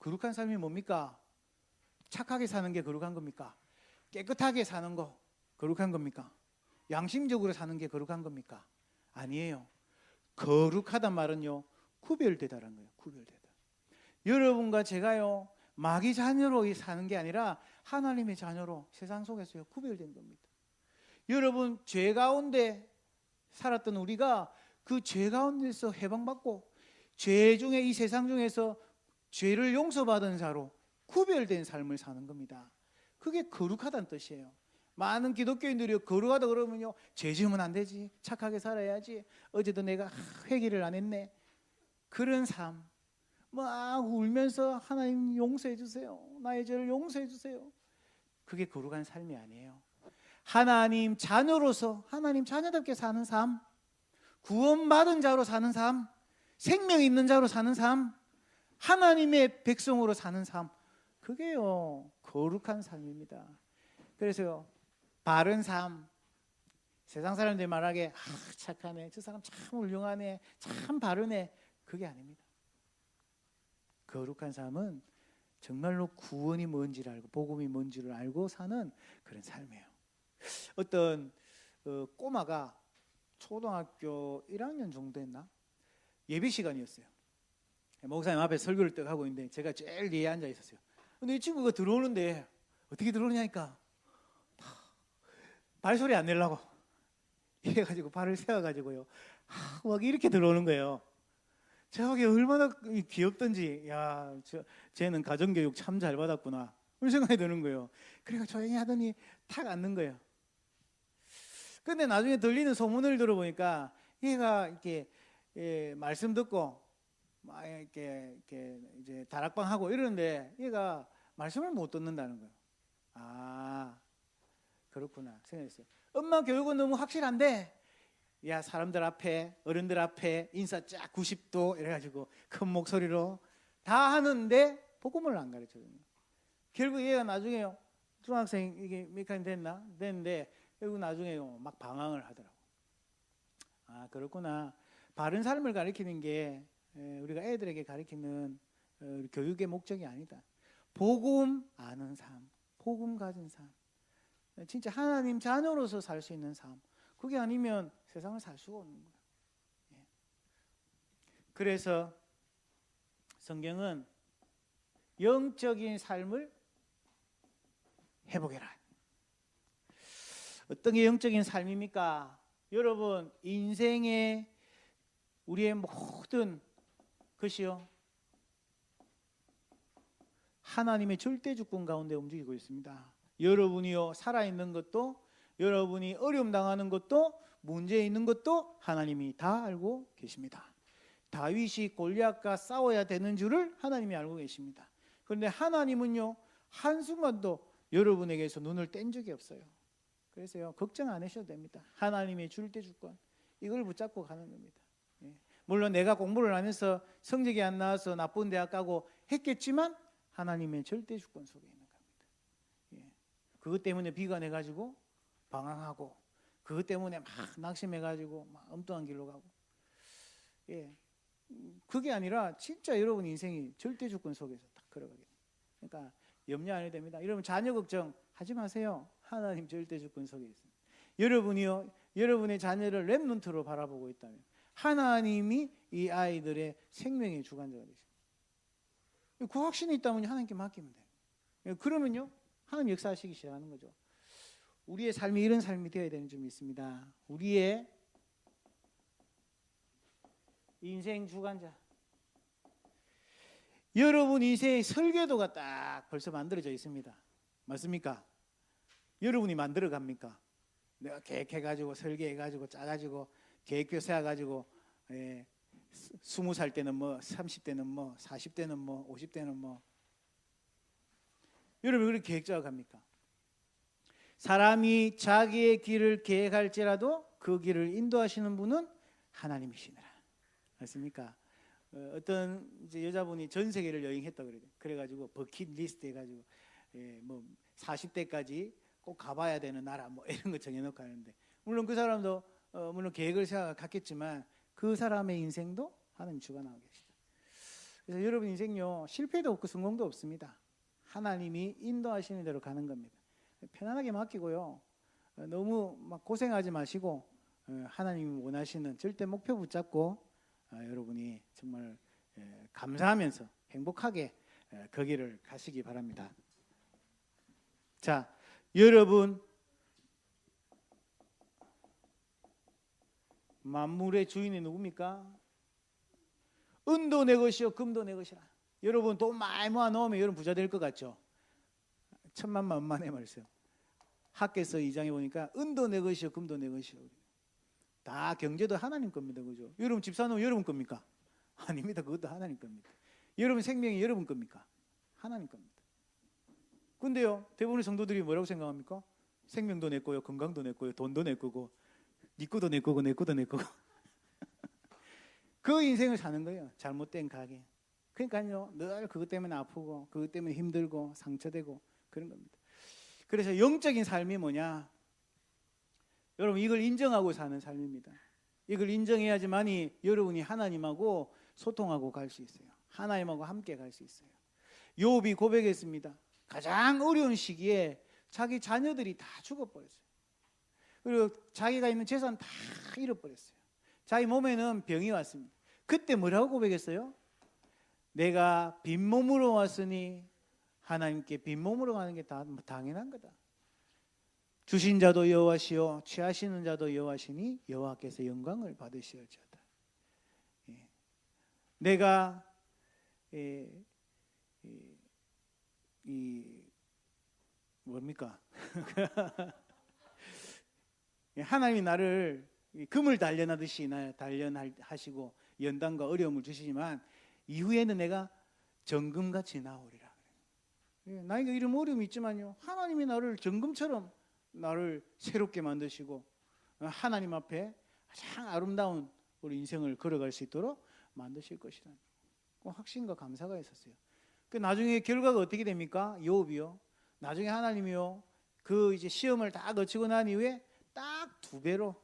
A: 거룩한 삶이 뭡니까? 착하게 사는 게 거룩한 겁니까? 깨끗하게 사는 거 거룩한 겁니까? 양심적으로 사는 게 거룩한 겁니까? 아니에요. 거룩하단 말은요, 구별되다라는 거예요. 구별되다. 여러분과 제가요, 마귀 자녀로 사는 게 아니라 하나님의 자녀로 세상 속에서요, 구별된 겁니다. 여러분, 죄 가운데 살았던 우리가 그 죄 가운데서 해방받고 죄 중에 이 세상 중에서 죄를 용서받은 자로 구별된 삶을 사는 겁니다. 그게 거룩하다는 뜻이에요. 많은 기독교인들이 거룩하다 그러면요, 죄 지으면 안 되지, 착하게 살아야지, 어제도 내가 회개를 안 했네, 그런 삶 막 울면서 하나님 용서해 주세요, 나의 죄를 용서해 주세요, 그게 거룩한 삶이 아니에요. 하나님 자녀로서 하나님 자녀답게 사는 삶, 구원받은 자로 사는 삶, 생명 있는 자로 사는 삶, 하나님의 백성으로 사는 삶, 그게요 거룩한 삶입니다. 그래서요, 바른 삶, 세상 사람들이 말하기에 착하네, 저 사람 참 훌륭하네, 참 바르네, 그게 아닙니다. 거룩한 삶은 정말로 구원이 뭔지를 알고 복음이 뭔지를 알고 사는 그런 삶이에요. 어떤 꼬마가 초등학교 1학년 정도 했나? 예배 시간이었어요. 목사님 앞에 설교를 딱 하고 있는데 제가 제일 뒤에 앉아 있었어요. 근데 이 친구가 들어오는데 어떻게 들어오냐니까 발소리 안 내려고 이래가지고 발을 세워가지고요, 막 이렇게 들어오는 거예요. 저게 얼마나 귀엽던지, 야, 쟤는 가정교육 참 잘 받았구나, 그런 생각이 드는 거예요. 그래서 조용히 하더니 탁 앉는 거예요. 근데 나중에 들리는 소문을 들어보니까 얘가 이렇게 말씀 듣고 막 이렇게 이제 다락방 하고 이러는데 얘가 말씀을 못 듣는다는 거예요. 아, 그렇구나 생각했어요. 엄마 교육은 너무 확실한데, 야, 사람들 앞에, 어른들 앞에 인사 쫙 90도 이래가지고 큰 목소리로 다 하는데 복음을 안 가르쳐줘요. 결국 얘가 나중에요, 중학생 이게 몇 학 됐는데 결국 나중에요 막 방황을 하더라고. 아, 그렇구나. 바른 삶을 가르치는 게 우리가 애들에게 가르치는 교육의 목적이 아니다. 복음 아는 삶, 복음 가진 삶, 진짜 하나님 자녀로서 살 수 있는 삶, 그게 아니면 세상을 살 수가 없는 거예요. 그래서 성경은 영적인 삶을 회복해라. 어떤 게 영적인 삶입니까? 여러분, 인생의 우리의 모든 것이요 하나님의 절대 주권 가운데 움직이고 있습니다. 여러분이요 살아있는 것도, 여러분이 어려움 당하는 것도, 문제 있는 것도 하나님이 다 알고 계십니다. 다윗이 골리앗과 싸워야 되는 줄을 하나님이 알고 계십니다. 그런데 하나님은요 한순간도 여러분에게서 눈을 뗀 적이 없어요. 그래서요 걱정 안 하셔도 됩니다. 하나님의 절대 주권, 이걸 붙잡고 가는 겁니다. 물론 내가 공부를 안 해서 성적이 안 나와서 나쁜 대학 가고 했겠지만 하나님의 절대 주권 속에 있는 겁니다. 그것 때문에 비관해가지고 방황하고, 그것 때문에 막 낙심해가지고 막 엉뚱한 길로 가고, 그게 아니라 진짜 여러분 인생이 절대 주권 속에서 딱 걸어가게 됩니다. 그러니까 염려 안 해도 됩니다. 여러분 자녀 걱정 하지 마세요. 하나님 절대 주권 속에 있습니다. 여러분이요 여러분의 자녀를 렘넌트로 바라보고 있다면 하나님이 이 아이들의 생명의 주관자가 되십니다. 그 확신이 있다면 하나님께 맡기면 돼요. 그러면요 하나님 역사하시기 시작하는 거죠. 우리의 삶이 이런 삶이 되어야 되는 줄 믿습니다. 우리의 인생 주관자, 여러분 인생의 설계도가 딱 벌써 만들어져 있습니다. 맞습니까? 여러분이 만들어 갑니까? 내가 계획해가지고 설계해가지고 짜가지고 계획표 세워가지고 20살 때는 뭐 30대는 뭐 40대는 뭐 50대는 뭐, 여러분 그렇게 계획 짜고 갑니까? 사람이 자기의 길을 계획할지라도 그 길을 인도하시는 분은 하나님이시니라. 맞습니까? 어떤 이제 여자분이 전 세계를 여행했다 그래요. 그래가지고 버킷리스트 해가지고 뭐 40대까지 꼭 가봐야 되는 나라 뭐 이런 거 정해놓고 하는데, 물론 그 사람도 물론 계획을 세워 갔겠지만 그 사람의 인생도 하나님 주관하고 계시다. 그래서 여러분 인생요 실패도 없고 성공도 없습니다. 하나님이 인도하시는 대로 가는 겁니다. 편안하게 맡기고요, 너무 막 고생하지 마시고 하나님이 원하시는 절대 목표 붙잡고 여러분이 정말 감사하면서 행복하게 거기를 가시기 바랍니다. 자, 여러분 만물의 주인이 누굽니까? 은도 내 것이요 금도 내 것이라. 여러분 돈 많이 모아 놓으면 여러분 부자 될 것 같죠? 천만만만의 말씀. 학개서 2장에 보니까 은도 내 것이요 금도 내 것이요. 다 경제도 하나님 겁니다. 그죠? 여러분 집 사놓으면 여러분 겁니까? 아닙니다. 그것도 하나님 겁니다. 여러분 생명이 여러분 겁니까? 하나님 겁니다. 근데요, 대부분의 성도들이 뭐라고 생각합니까? 생명도 내 거요, 건강도 내 거요, 돈도 내 거고, 네 거도 내 거고, 내 거도 내 거고. 그 인생을 사는 거예요. 잘못된 가게. 그러니까요, 늘 그것 때문에 아프고, 그것 때문에 힘들고, 상처되고 그런 겁니다. 그래서 영적인 삶이 뭐냐? 여러분 이걸 인정하고 사는 삶입니다. 이걸 인정해야지만이 여러분이 하나님하고 소통하고 갈 수 있어요. 하나님하고 함께 갈 수 있어요. 욥이 고백했습니다. 가장 어려운 시기에 자기 자녀들이 다 죽어버렸어요. 그리고 자기가 있는 재산 다 잃어버렸어요. 자기 몸에는 병이 왔습니다. 그때 뭐라고 고백했어요? 내가 빈몸으로 왔으니 하나님께 빈몸으로 가는 게 다 당연한 거다. 주신 자도 여호와시요 취하시는 자도 여호와시니 여호와께서 영광을 받으시옵소이다. 내가 뭡니까? 하나님이 나를 금을 단련하듯이 나 단련하시고 연단과 어려움을 주시지만 이후에는 내가 정금같이 나오리라. 나에게 이런 어려움이 있지만요, 하나님이 나를 정금처럼 나를 새롭게 만드시고 하나님 앞에 가장 아름다운 우리 인생을 걸어갈 수 있도록 만드실 것이라는 확신과 감사가 있었어요. 그 나중에 결과가 어떻게 됩니까? 욥이요. 나중에 하나님이요, 그 이제 시험을 다 거치고 난 이후에 딱 2배로,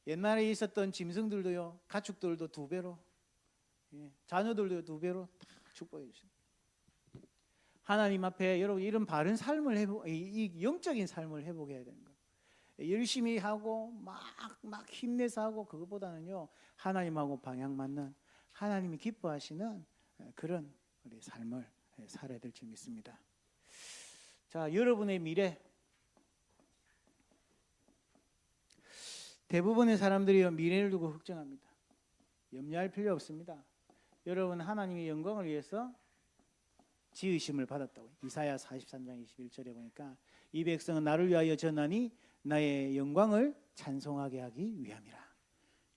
A: 옛날에 있었던 짐승들도요, 가축들도 2배로, 자녀들도 2배로 다 축복해 주십니다. 하나님 앞에 여러분 이런 바른 삶을 이 영적인 삶을 회복해야 되는 거예요. 열심히 하고 막 힘내서 하고 그것보다는요, 하나님하고 방향 맞는, 하나님이 기뻐하시는 그런 우리 삶을 살아야 될 줄 믿습니다. 자, 여러분의 미래, 대부분의 사람들이 미래를 두고 걱정합니다. 염려할 필요 없습니다. 여러분 하나님의 영광을 위해서 지으심을 받았다고. 이사야 43장 21절에 보니까 이 백성은 나를 위하여 전하니 나의 영광을 찬송하게 하기 위함이라.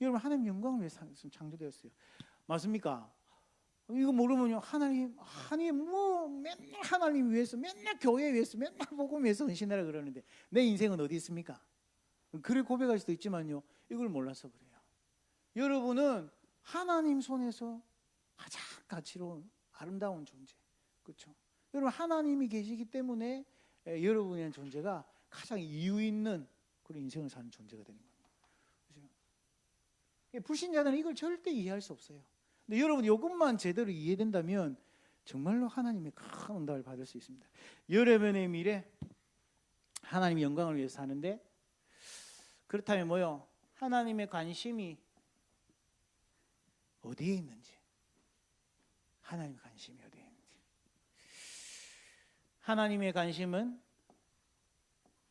A: 여러분 하나님 영광을 위해서 창조되었어요. 맞습니까? 이거 모르면요, 하나님 뭐 맨날 하나님 위해서, 맨날 교회 위해서, 맨날 복음 위해서 헌신하라 그러는데 내 인생은 어디 있습니까? 그래 고백할 수도 있지만요, 이걸 몰라서 그래요. 여러분은 하나님 손에서 가장 가치로운 아름다운 존재, 그렇죠? 여러분 하나님이 계시기 때문에 여러분의 존재가 가장 이유 있는 그런 인생을 사는 존재가 되는 겁니다. 그렇죠? 불신자들은 이걸 절대 이해할 수 없어요. 근데 여러분 이것만 제대로 이해된다면 정말로 하나님의 큰 응답을 받을 수 있습니다. 여러분의 미래, 하나님의 영광을 위해서 사는데, 그렇다면 뭐요? 하나님의 관심이 어디에 있는지, 하나님의 관심이 어디에 있는지. 하나님의 관심은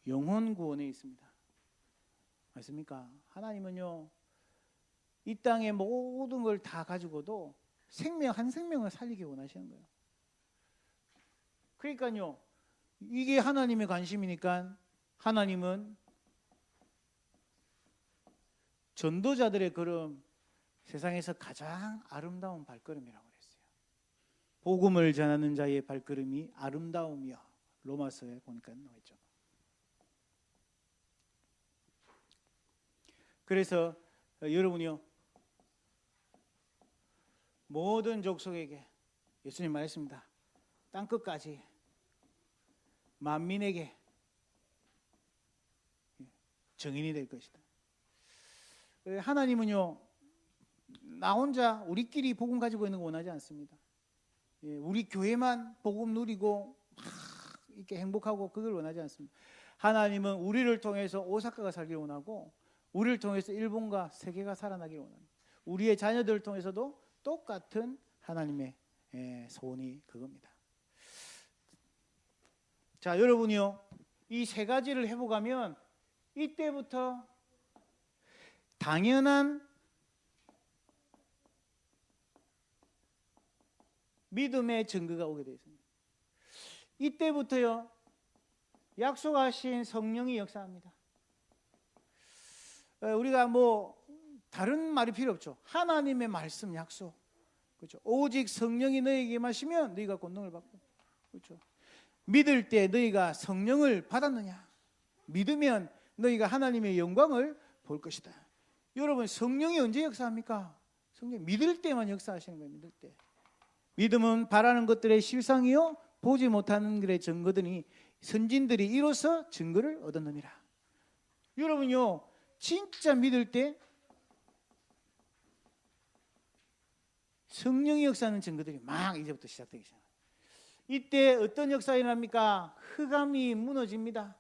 A: 영혼 구원에 있습니다. 맞습니까? 하나님은요, 이 땅의 모든 걸 다 가지고도 한 생명을 살리기 원하시는 거예요. 그러니까요, 이게 하나님의 관심이니까 하나님은 전도자들의 걸음, 세상에서 가장 아름다운 발걸음이라고 그랬어요. 복음을 전하는 자의 발걸음이 아름다움이여. 로마서에 보니까 나와있죠. 그래서 여러분이요, 모든 족속에게, 예수님 말했습니다, 땅끝까지 만민에게 증인이 될 것이다. 하나님은요, 나 혼자 우리끼리 복음 가지고 있는 거 원하지 않습니다. 우리 교회만 복음 누리고 막 이렇게 행복하고 그걸 원하지 않습니다. 하나님은 우리를 통해서 오사카가 살기를 원하고, 우리를 통해서 일본과 세계가 살아나기를 원합니다. 우리의 자녀들을 통해서도 똑같은 하나님의 소원이 그겁니다. 자, 여러분이요, 이 3가지를 해보가면 이때부터 당연한 믿음의 증거가 오게 되어 있습니다. 이때부터요, 약속하신 성령이 역사합니다. 우리가 뭐 다른 말이 필요 없죠. 하나님의 말씀 약속, 그렇죠. 오직 성령이 너희에게 임하시면 너희가 권능을 받고, 그렇죠. 믿을 때 너희가 성령을 받았느냐? 믿으면 너희가 하나님의 영광을 볼 것이다. 여러분, 성령이 언제 역사합니까? 성령 믿을 때만 역사하시는 거예요. 믿을 때. 믿음은 바라는 것들의 실상이요 보지 못하는 것의 증거더니 선진들이 이로써 증거를 얻었느니라. 여러분요, 진짜 믿을 때 성령이 역사하는 증거들이 막 이제부터 시작되기 시작합니다. 이때 어떤 역사가 일어납니까? 흑암이 무너집니다.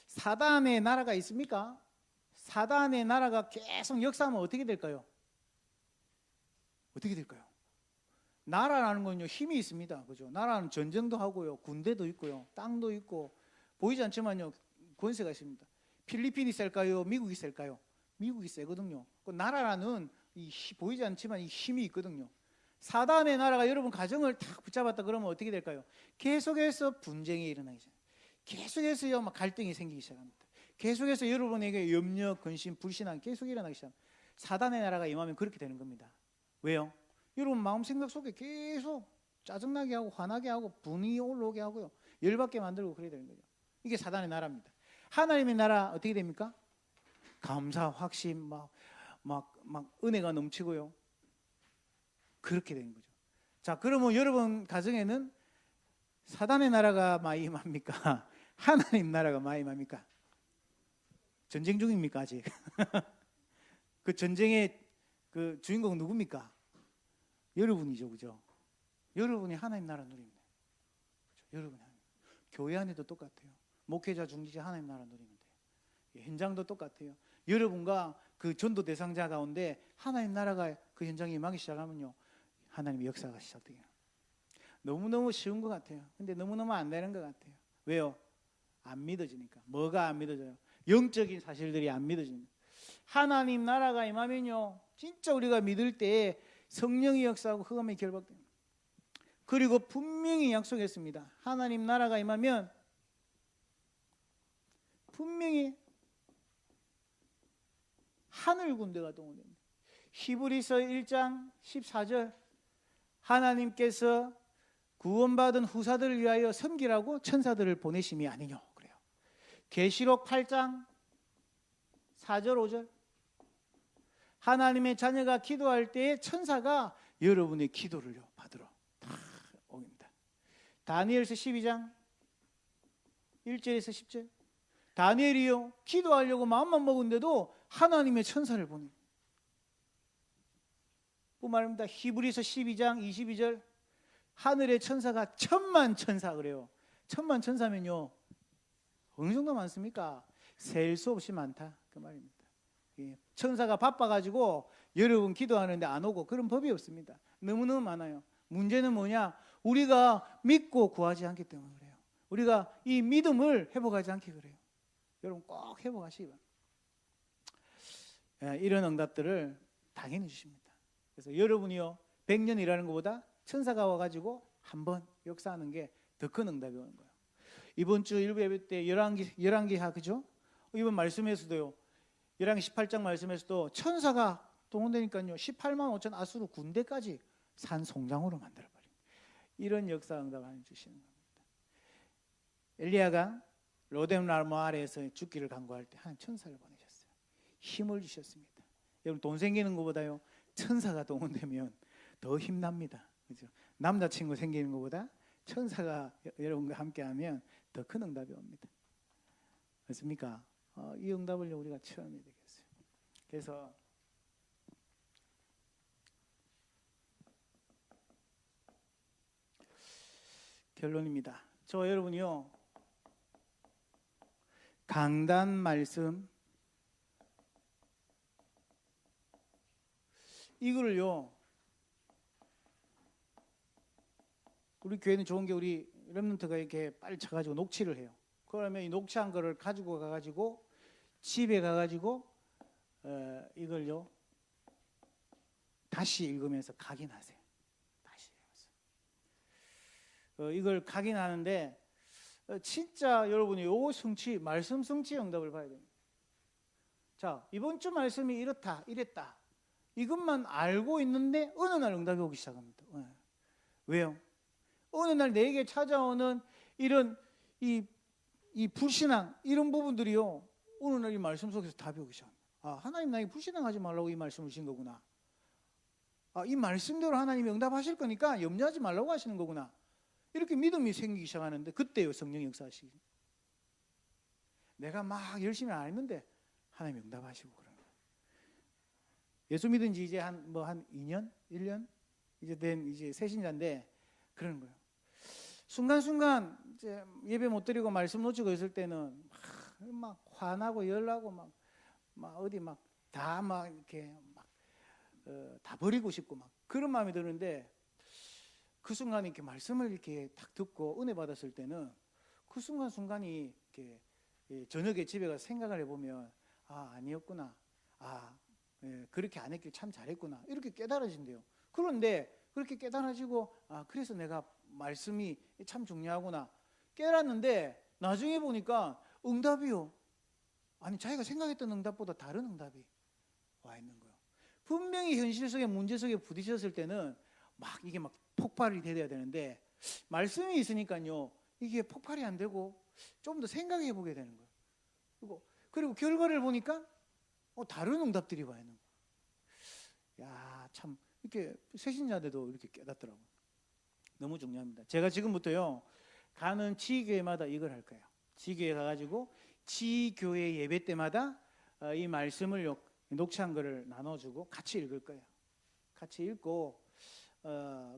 A: 사단의 나라가 있습니까? 사단의 나라가 계속 역사하면 어떻게 될까요? 어떻게 될까요? 나라라는 건요, 힘이 있습니다. 그죠? 나라는 전쟁도 하고요, 군대도 있고요, 땅도 있고, 보이지 않지만요, 권세가 있습니다. 필리핀이 셀까요? 미국이 셀까요? 미국이 세거든요. 그 나라라는 보이지 않지만 이 힘이 있거든요. 사단의 나라가 여러분 가정을 탁 붙잡았다 그러면 어떻게 될까요? 계속해서 분쟁이 일어나기 시작합니다. 계속해서요, 막 갈등이 생기기 시작합니다. 계속해서 여러분에게 염려, 근심, 불신앙 계속 일어나기 시작합니다. 사단의 나라가 임하면 그렇게 되는 겁니다. 왜요? 여러분 마음 생각 속에 계속 짜증나게 하고 화나게 하고 분이 올라오게 하고요, 열받게 만들고 그래야 되는 거죠. 이게 사단의 나라입니다. 하나님의 나라 어떻게 됩니까? 감사, 확신, 막 은혜가 넘치고요, 그렇게 되는 거죠. 자, 그러면 여러분 가정에는 사단의 나라가 많이 임합니까? 하나님 나라가 많이 임합니까? 전쟁 중입니까 아직? 그 전쟁의 그 주인공 누굽니까? 여러분이죠, 그죠? 여러분이 하나님 나라 누립니다. 그죠? 여러분이 교회 안에도 똑같아요. 목회자, 중지자 하나님 나라 누리면 돼요. 현장도 똑같아요. 여러분과 그 전도 대상자 가운데 하나님 나라가 그 현장에 임하기 시작하면요, 하나님의 역사가 시작돼요. 너무너무 쉬운 것 같아요. 근데 너무너무 안 되는 것 같아요. 왜요? 안 믿어지니까. 뭐가 안 믿어져요? 영적인 사실들이 안 믿어집니다. 하나님 나라가 임하면요, 진짜 우리가 믿을 때 성령이 역사하고 흑암이 결박됩니다. 그리고 분명히 약속했습니다. 하나님 나라가 임하면 분명히 하늘 군대가 동원됩니다. 히브리서 1장 14절, 하나님께서 구원받은 후사들을 위하여 섬기라고 천사들을 보내심이 아니뇨 그래요. 계시록 8장 4절 5절, 하나님의 자녀가 기도할 때에 천사가 여러분의 기도를 받으러 다 옵니다. 다니엘서 12장 1절에서 10절, 다니엘이요 기도하려고 마음만 먹은데도 하나님의 천사를 보내. 그 말입니다. 히브리서 12장 22절, 하늘의 천사가 천만 천사 그래요. 천만 천사면요 어느 정도 많습니까? 셀 수 없이 많다 그 말입니다. 천사가 바빠가지고 여러분 기도하는데 안 오고 그런 법이 없습니다. 너무너무 많아요. 문제는 뭐냐? 우리가 믿고 구하지 않기 때문에 그래요. 우리가 이 믿음을 회복하지 않기 그래요. 여러분 꼭 회복하시기 바랍니다. 이런 응답들을 당연히 주십니다. 그래서 여러분이요 100년 일하는 것보다 천사가 와가지고 한번 역사하는 게 더 큰 응답이 오는 거예요. 이번 주 일부 예배 때 열왕기하 그죠? 이번 말씀에서도요, 열왕기 18장 말씀에서도 천사가 동원되니까요 18만 5천 아수르 군대까지 산 송장으로 만들어버립니다. 이런 역사 응답 하나님 주시는 겁니다. 엘리야가 로뎀나무 아래에서 죽기를 간구할 때 하나님 천사를 보내셨어요. 힘을 주셨습니다. 여러분 돈 생기는 것보다요 천사가 동원되면 더 힘납니다. 그죠? 남자친구 생기는 것보다 천사가 여러분과 함께하면 더 큰 응답이 옵니다. 맞습니까? 이 응답을 우리가 체험해야 되겠어요. 그래서 결론입니다. 저 여러분이요 강단 말씀 이거를요, 우리 교회는 좋은 게 우리 렘넌트가 이렇게 빨리 쳐가지고 녹취를 해요. 그러면 이 녹취한 거를 가지고 가가지고 집에 가가지고 이걸요 다시 읽으면서 각인하세요. 다시 읽으면서 이걸 각인하는데 진짜 여러분이 요 성취, 말씀 성취 응답을 봐야 됩니다. 자, 이번 주 말씀이 이렇다, 이랬다. 이것만 알고 있는데 어느 날 응답이 오기 시작합니다. 왜요? 어느 날 내게 찾아오는 이런 이 불신앙 이런 부분들이요. 어느 날 이 말씀 속에서 답이 오기 시작합니다. 아, 하나님 나에게 불신앙하지 말라고 이 말씀을 주신 거구나. 아, 이 말씀대로 하나님이 응답하실 거니까 염려하지 말라고 하시는 거구나. 이렇게 믿음이 생기기 시작하는데 그때요 성령 역사하시기. 내가 막 열심히 안 했는데 하나님이 응답하시고 그런 거예요. 예수 믿은 지 이제 한 2년, 1년 이제 된 이제 새신자인데 그러는 거예요. 순간순간 이제 예배 못 드리고 말씀 놓치고 있을 때는 막 화나고 열나고 막 어디 막 다 막 이렇게 막 다 버리고 싶고 막 그런 마음이 드는데 그 순간에 이렇게 말씀을 이렇게 딱 듣고 은혜 받았을 때는 그 순간이 이렇게 저녁에 집에 가서 생각을 해보면 아, 아니었구나. 아, 그렇게 안 했길 참 잘했구나. 이렇게 깨달아진대요. 그런데 그렇게 깨달아지고 아, 그래서 내가 말씀이 참 중요하구나. 깨달았는데 나중에 보니까 응답이요. 아니, 자기가 생각했던 응답보다 다른 응답이 와 있는 거예요. 분명히 현실 속에 문제 속에 부딪혔을 때는 막 이게 막 폭발이 돼야 되는데 말씀이 있으니까요. 이게 폭발이 안 되고 좀 더 생각해 보게 되는 거예요. 그리고 결과를 보니까 다른 응답들이 와 있는 거예요. 야, 참 이렇게 새신자들도 이렇게 깨닫더라고요. 너무 중요합니다. 제가 지금부터요. 가는 지교회마다 이걸 할 거예요. 지교회 가가지고 지교회 예배 때마다 이 말씀을 녹취한 거를 나눠주고 같이 읽을 거예요. 같이 읽고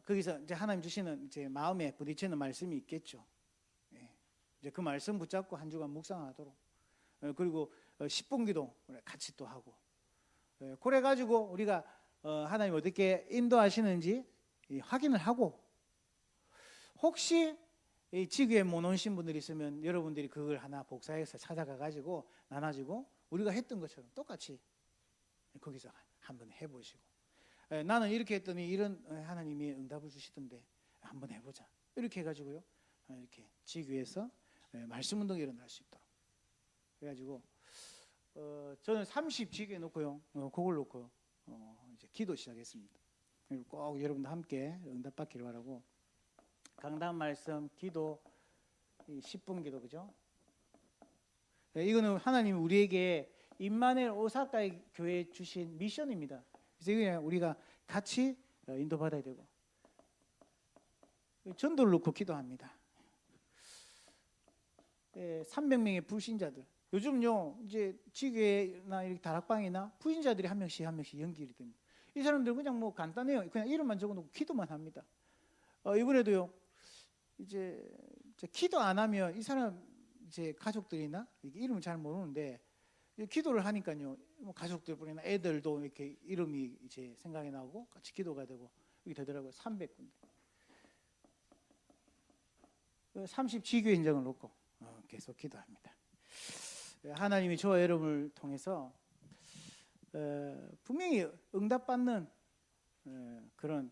A: 거기서 이제 하나님 주시는 이제 마음에 부딪히는 말씀이 있겠죠. 이제 그 말씀 붙잡고 한 주간 묵상하도록. 그리고 10분 기도 같이 또 하고. 그래 가지고 우리가 하나님 어떻게 인도하시는지 확인을 하고 혹시 이 지교에 못 오신 분들이 있으면 여러분들이 그걸 하나 복사해서 찾아가 가지고 나눠주고 우리가 했던 것처럼 똑같이 거기서 한번 해보시고 나는 이렇게 했더니 이런 하나님이 응답을 주시던데 한번 해보자 이렇게 해가지고요 이렇게 지교에서 말씀 운동이 일어날 수 있도록 그래가지고 저는 30지교에 놓고요 그걸 놓고 이제 기도 시작했습니다. 그리고 꼭 여러분도 함께 응답받기를 바라고 강단 말씀 기도 10분 기도 그죠? 이거는 하나님이 우리에게 임마누엘 오사카의 교회에 주신 미션입니다. 그래서 이거 우리가 같이 인도받아야 되고 전도를 놓고 기도합니다. 300명의 불신자들 요즘요 이제 지교회나 이렇게 다락방이나 불신자들이 한 명씩 연결이 됩니다. 이 사람들 그냥 뭐 간단해요. 그냥 이름만 적어놓고 기도만 합니다. 이번에도요 이제 기도 안 하면 이 사람 이제 가족들이나 이름을 잘 모르는데 기도를 하니까요 뭐 가족들뿐이나 애들도 이렇게 이름이 이제 생각이 나고 같이 기도가 되고 이게 되더라고요. 300군데 30지교회 인정을 놓고 계속 기도합니다. 하나님이 저와 여러분을 통해서 분명히 응답받는 그런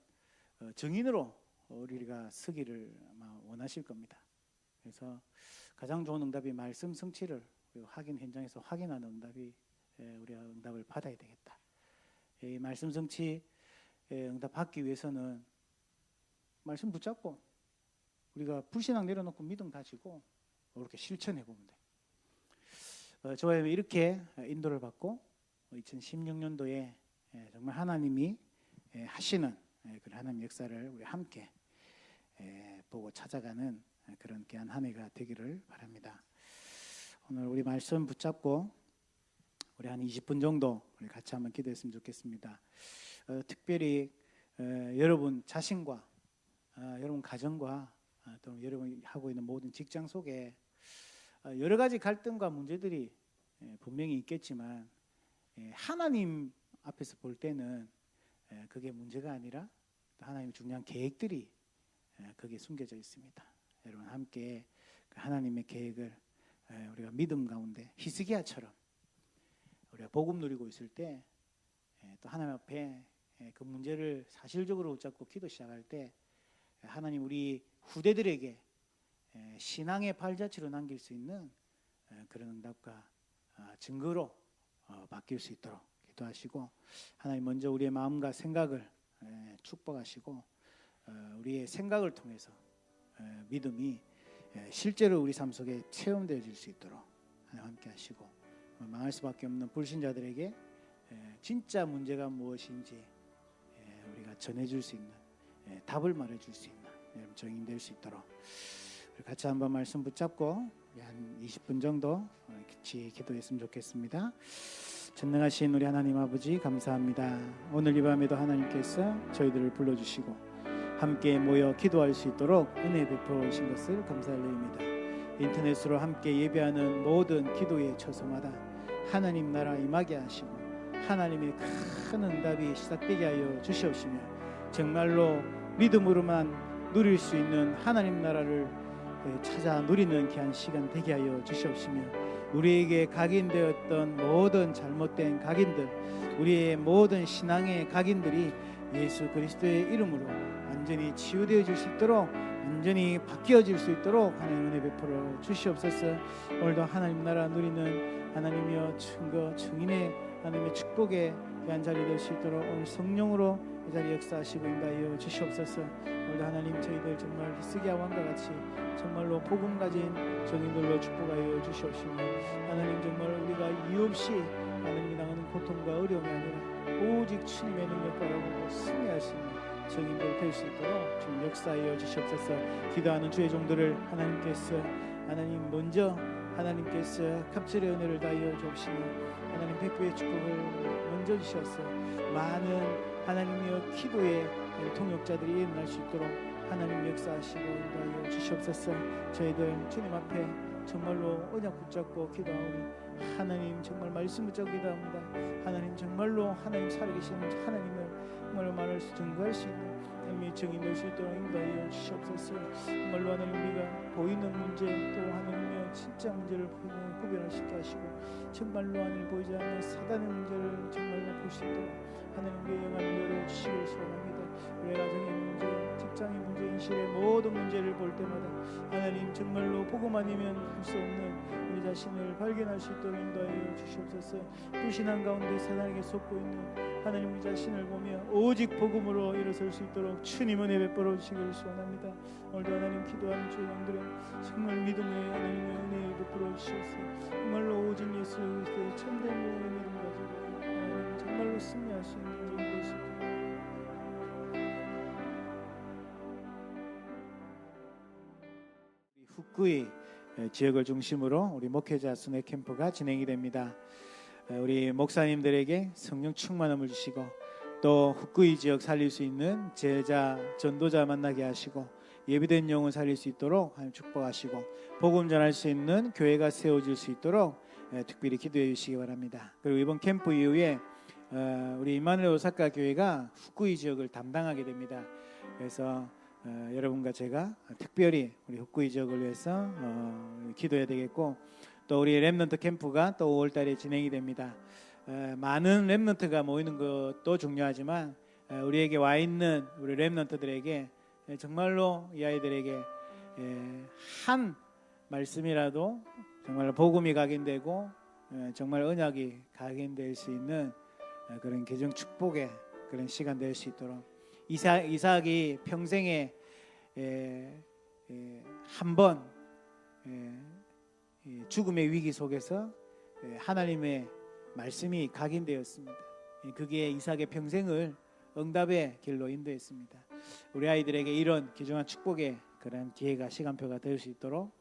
A: 증인으로 우리가 서기를 아마 원하실 겁니다. 그래서 가장 좋은 응답이 말씀 성취를 확인 현장에서 확인하는 응답이 우리가 응답을 받아야 되겠다. 이 말씀 성취 응답 받기 위해서는 말씀 붙잡고 우리가 불신앙 내려놓고 믿음 가지고 이렇게 실천해 보면 돼. 저와 이렇게 인도를 받고 2016년도에 정말 하나님이 하시는 그 하나님 역사를 우리 함께 보고 찾아가는 그런 귀한 한 해가 되기를 바랍니다. 오늘 우리 말씀 붙잡고 우리 한 20분 정도 우리 같이 한번 기도했으면 좋겠습니다. 특별히 여러분 자신과 여러분 가정과 또 여러분이 하고 있는 모든 직장 속에 여러 가지 갈등과 문제들이 분명히 있겠지만 하나님 앞에서 볼 때는 그게 문제가 아니라 하나님의 중요한 계획들이 거기에 숨겨져 있습니다. 여러분 함께 하나님의 계획을 우리가 믿음 가운데 히스기야처럼 우리가 복음 누리고 있을 때 또 하나님 앞에 그 문제를 사실적으로 붙잡고 기도 시작할 때 하나님 우리 후대들에게 신앙의 발자취로 남길 수 있는 그런 응답과 증거로 바뀔 수 있도록 기도하시고, 하나님 먼저 우리의 마음과 생각을 축복하시고 우리의 생각을 통해서 믿음이 실제로 우리 삶 속에 체험되어질 수 있도록 하나님 함께 하시고, 망할 수밖에 없는 불신자들에게 진짜 문제가 무엇인지 우리가 전해줄 수 있는, 답을 말해줄 수 있는 증인될 수 있도록 같이 한번 말씀 붙잡고 한 20분 정도 같이 기도했으면 좋겠습니다. 전능하신 우리 하나님 아버지, 감사합니다. 오늘 이 밤에도 하나님께서 저희들을 불러주시고 함께 모여 기도할 수 있도록 은혜 베풀어 오신 것을 감사드립니다. 인터넷으로 함께 예배하는 모든 기도의 처소마다 하나님 나라 임하게 하시고 하나님의 큰 응답이 시작되게 하여 주시옵시며, 정말로 믿음으로만 누릴 수 있는 하나님 나라를 찾아 누리는 귀한 시간 되게 하여 주시옵시며, 우리에게 각인되었던 모든 잘못된 각인들, 우리의 모든 신앙의 각인들이 예수 그리스도의 이름으로 완전히 치유되어질 수 있도록, 완전히 바뀌어질 수 있도록 하나님 은혜 베풀어 주시옵소서. 오늘도 하나님 나라 누리는 하나님이여 증거 증인의 하나님의 축복에 귀한 자리 될 수 있도록 오늘 성령으로 이 자리 역사하시고 인도하여 주시옵소서. 오늘도 하나님 저희들 정말 히스기야 왕과 같이 정말로 복음 가진 정인들로 축복하여 주시옵시며, 하나님 정말 우리가 이유 없이 하나님이 당하는 고통과 어려움이 아니라 오직 주님의 능력과 보고 승리할 수 있는 정인들 될 수 있도록 주님 역사하여 주시옵소서. 기도하는 주의 종들을 하나님 먼저 하나님께서 갑절의 은혜를 다하여 주옵시며, 하나님 백부의 축복을 먼저 주셔서 많은 하나님의 기도의 통역자들이 일어날 수 있도록 하나님 역사하시고 인도하여 주시옵소서. 저희들 주님 앞에 정말로 언약 붙잡고 기도하오니 하나님 정말 말씀 붙잡고 기도합니다. 하나님 정말로 하나님 살아계신 하나님을 정말로 말할 수 증거할 수 있는 하나님의 증인 될 수 있도록 인도하여 주시옵소서. 정말로 하나님 우리가 보이는 문제 또 하나님의 진짜 문제를 구별할 수 있게 하시고, 정말로 하나님 보이지 않는 사단의 문제를 정말로 볼 수 있도록 하나님의 영안을 열어주시길 소원합니다. 우리 가정의 문제, 직장의 문제, 인실의 모든 문제를 볼 때마다 하나님 정말로 복음 아니면 할 수 없는 우리 자신을 발견할 수 있도록 인도하여 주시옵소서. 불신앙 가운데 사단에게 속고 있는 하나님 우리 자신을 보며 오직 복음으로 일어설 수 있도록 주님 은혜 베풀어 주시기를 소원합니다. 오늘도 하나님 기도하는 주의 영들은 정말 믿음의 하나님의 은혜 베풀어 주시옵소서. 정말로 오직 예수 그리스도의 참된 믿음 가지고 하나님 정말로 승리할 수 있는 줄 볼 수 있도록 후쿠이 지역을 중심으로 우리 목회자 순회 캠프가 진행이 됩니다. 우리 목사님들에게 성령 충만함을 주시고 또 후쿠이 지역 살릴 수 있는 제자 전도자 만나게 하시고 예비된 영혼 살릴 수 있도록 하나님 축복하시고 복음 전할 수 있는 교회가 세워질 수 있도록 특별히 기도해 주시기 바랍니다. 그리고 이번 캠프 이후에 우리 이마누엘 오사카 교회가 후쿠이 지역을 담당하게 됩니다. 그래서 여러분과 제가 특별히 우리 후쿠이 지역을 위해서 기도해야 되겠고, 또 우리 렘넌트 캠프가 또 5월달에 진행이 됩니다. 많은 렘넌트가 모이는 것도 중요하지만 우리에게 와 있는 우리 렘넌트들에게 정말로 이 아이들에게 한 말씀이라도 정말 복음이 각인되고 정말 언약이 각인될 수 있는 그런 개정 축복의 그런 시간 될 수 있도록, 이삭이 평생에 한 번 죽음의 위기 속에서 하나님의 말씀이 각인되었습니다. 그게 이삭의 평생을 응답의 길로 인도했습니다. 우리 아이들에게 이런 귀중한 축복의 그런 기회가 시간표가 될 수 있도록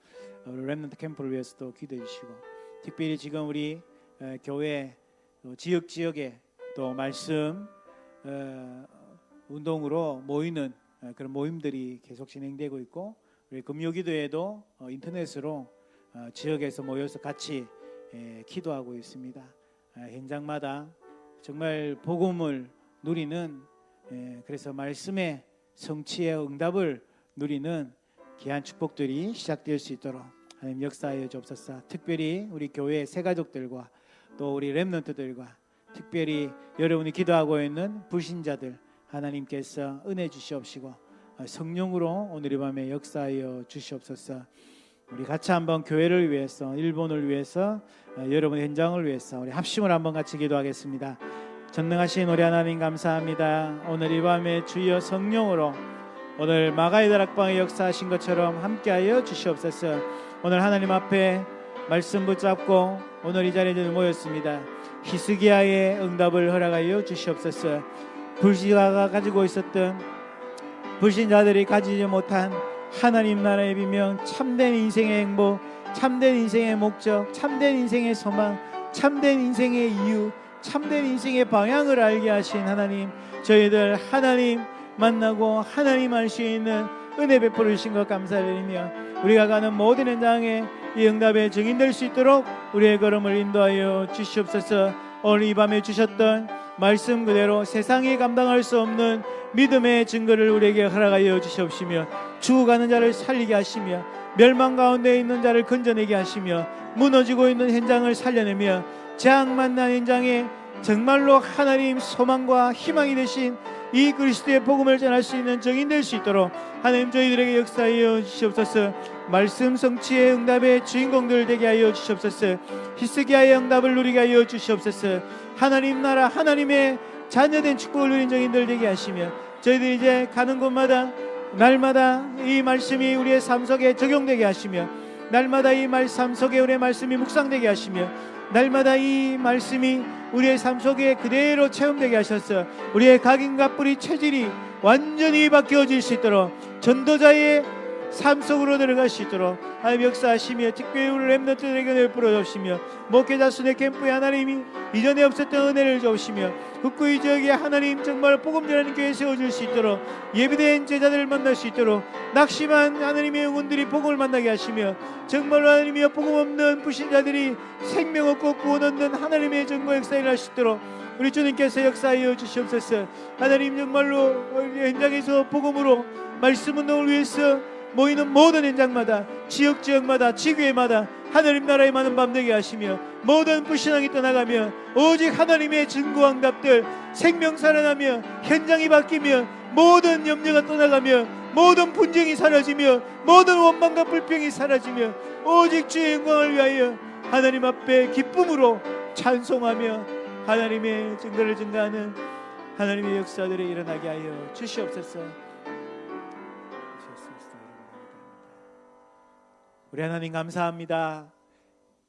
A: 우리 렘넌트 캠프를 위해서도 기도해 주시고, 특별히 지금 우리 교회 지역에 또 말씀 운동으로 모이는 그런 모임들이 계속 진행되고 있고, 우리 금요기도에도 인터넷으로 지역에서 모여서 같이 기도하고 있습니다. 현장마다 정말 복음을 누리는, 그래서 말씀의 성취의 응답을 누리는 귀한 축복들이 시작될 수 있도록 하나님 역사하여 주옵소서. 특별히 우리 교회 새가족들과 또 우리 렘넌트들과 특별히 여러분이 기도하고 있는 불신자들 하나님께서 은혜 주시옵시고 성령으로 오늘 이 밤에 역사하여 주시옵소서. 우리 같이 한번 교회를 위해서, 일본을 위해서, 여러분의 현장을 위해서 우리 합심을 한번 같이 기도하겠습니다. 전능하신 우리 하나님 감사합니다. 오늘 이 밤에 주여 성령으로 오늘 마가의 다락방에 역사하신 것처럼 함께하여 주시옵소서. 오늘 하나님 앞에 말씀 붙잡고 오늘 이 자리에 모였습니다. 히스기야의 응답을 허락하여 주시옵소서. 불신자가 가지고 있었던, 불신자들이 가지지 못한 하나님 나라의 비명, 참된 인생의 행복, 참된 인생의 목적, 참된 인생의 소망, 참된 인생의 이유, 참된 인생의 방향을 알게 하신 하나님, 저희들 하나님 만나고 하나님 알 수 있는 은혜 베풀어 주신 것 감사드리며 우리가 가는 모든 현장에 이 응답의 증인될 수 있도록 우리의 걸음을 인도하여 주시옵소서. 오늘 이 밤에 주셨던 말씀 그대로 세상이 감당할 수 없는 믿음의 증거를 우리에게 허락하여 주시옵시며 죽어가는 자를 살리게 하시며 멸망 가운데 있는 자를 건져내게 하시며 무너지고 있는 현장을 살려내며 재앙 만난 현장에 정말로 하나님 소망과 희망이 되신 이 그리스도의 복음을 전할 수 있는 증인될 수 있도록 하나님 저희들에게 역사하여 주시옵소서. 말씀 성취의 응답의 주인공들 되게 하여 주시옵소서. 히스기야의 응답을 누리게 하여 주시옵소서. 하나님 나라 하나님의 자녀된 축복을 누린 증인들 되게 하시며 저희들이 이제 가는 곳마다 날마다 이 말씀이 우리의 삶 속에 적용되게 하시며 날마다 이 삶 속에 우리의 말씀이 묵상되게 하시며 날마다 이 말씀이 우리의 삶 속에 그대로 체험되게 하셔서 우리의 각인과 뿌리 체질이 완전히 바뀌어질 수 있도록 전도자의 삶 속으로 들어갈 수 있도록 하나님 역사하시며 특별히 우리 렘넌트들에게 은혜를 부어주시며 목회자 순회 캠프에 하나님이 이전에 없었던 은혜를 주시며 북구이 지역에 하나님 정말 복음 전하는 교회 세워줄 수 있도록 예비된 제자들을 만날 수 있도록 낙심한 하나님의 영혼들이 복음을 만나게 하시며 정말로 하나님이여 복음 없는 불신자들이 생명 얻고 구원 얻는 하나님의 정보 역사를 할 수 있도록 우리 주님께서 역사하여 주시옵소서. 하나님 정말로 현장에서 복음으로 말씀 운동을 위해서 모이는 모든 현장마다 지역마다 지교회마다 하나님 나라의 많은 밤 되게 하시며 모든 불신앙이 떠나가며 오직 하나님의 증거 응답들 생명 살아나며 현장이 바뀌며 모든 염려가 떠나가며 모든 분쟁이 사라지며 모든 원망과 불평이 사라지며 오직 주의 영광을 위하여 하나님 앞에 기쁨으로 찬송하며 하나님의 증거를 증가하는 하나님의 역사들이 일어나게 하여 주시옵소서. 우리 하나님 감사합니다.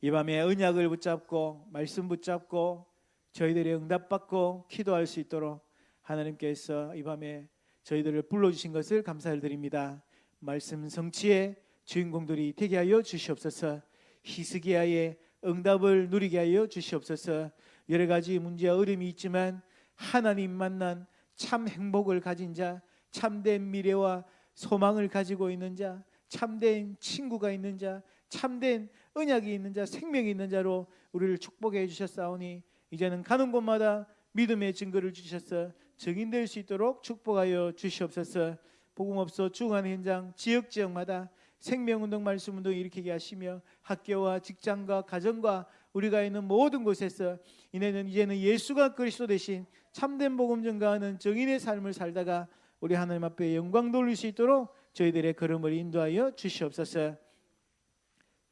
A: 이 밤에 언약을 붙잡고 말씀 붙잡고 저희들이 응답받고 기도할 수 있도록 하나님께서 이 밤에 저희들을 불러주신 것을 감사를 드립니다. 말씀 성취의 주인공들이 되게 하여 주시옵소서. 히스기야의 응답을 누리게 하여 주시옵소서. 여러 가지 문제와 어려움이 있지만 하나님 만난 참 행복을 가진 자, 참된 미래와 소망을 가지고 있는 자, 참된 친구가 있는 자, 참된 언약이 있는 자, 생명이 있는 자로 우리를 축복해 주셨사오니 이제는 가는 곳마다 믿음의 증거를 주셔서 증인될 수 있도록 축복하여 주시옵소서. 복음 없어 죽어가는 현장 지역마다 생명운동 말씀운동 일으키게 하시며 학교와 직장과 가정과 우리가 있는 모든 곳에서 이제는 예수가 그리스도 되신 참된 복음 전가하는 증인의 삶을 살다가 우리 하나님 앞에 영광 돌릴 수 있도록 저희들의 걸음을 인도하여 주시옵소서.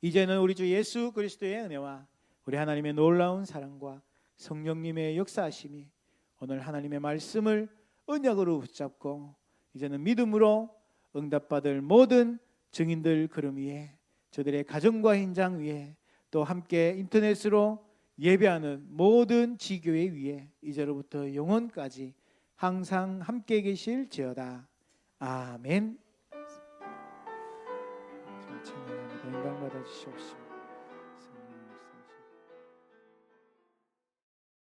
A: 이제는 우리 주 예수 그리스도의 은혜와 우리 하나님의 놀라운 사랑과 성령님의 역사하심이 오늘 하나님의 말씀을 언약으로 붙잡고 이제는 믿음으로 응답받을 모든 증인들 걸음 위에 저들의 가정과 현장 위에 또 함께 인터넷으로 예배하는 모든 지교회 위에 이제로부터 영원까지 항상 함께 계실지어다. 아멘. 찬양합니다. 영광 받아 주시옵시고.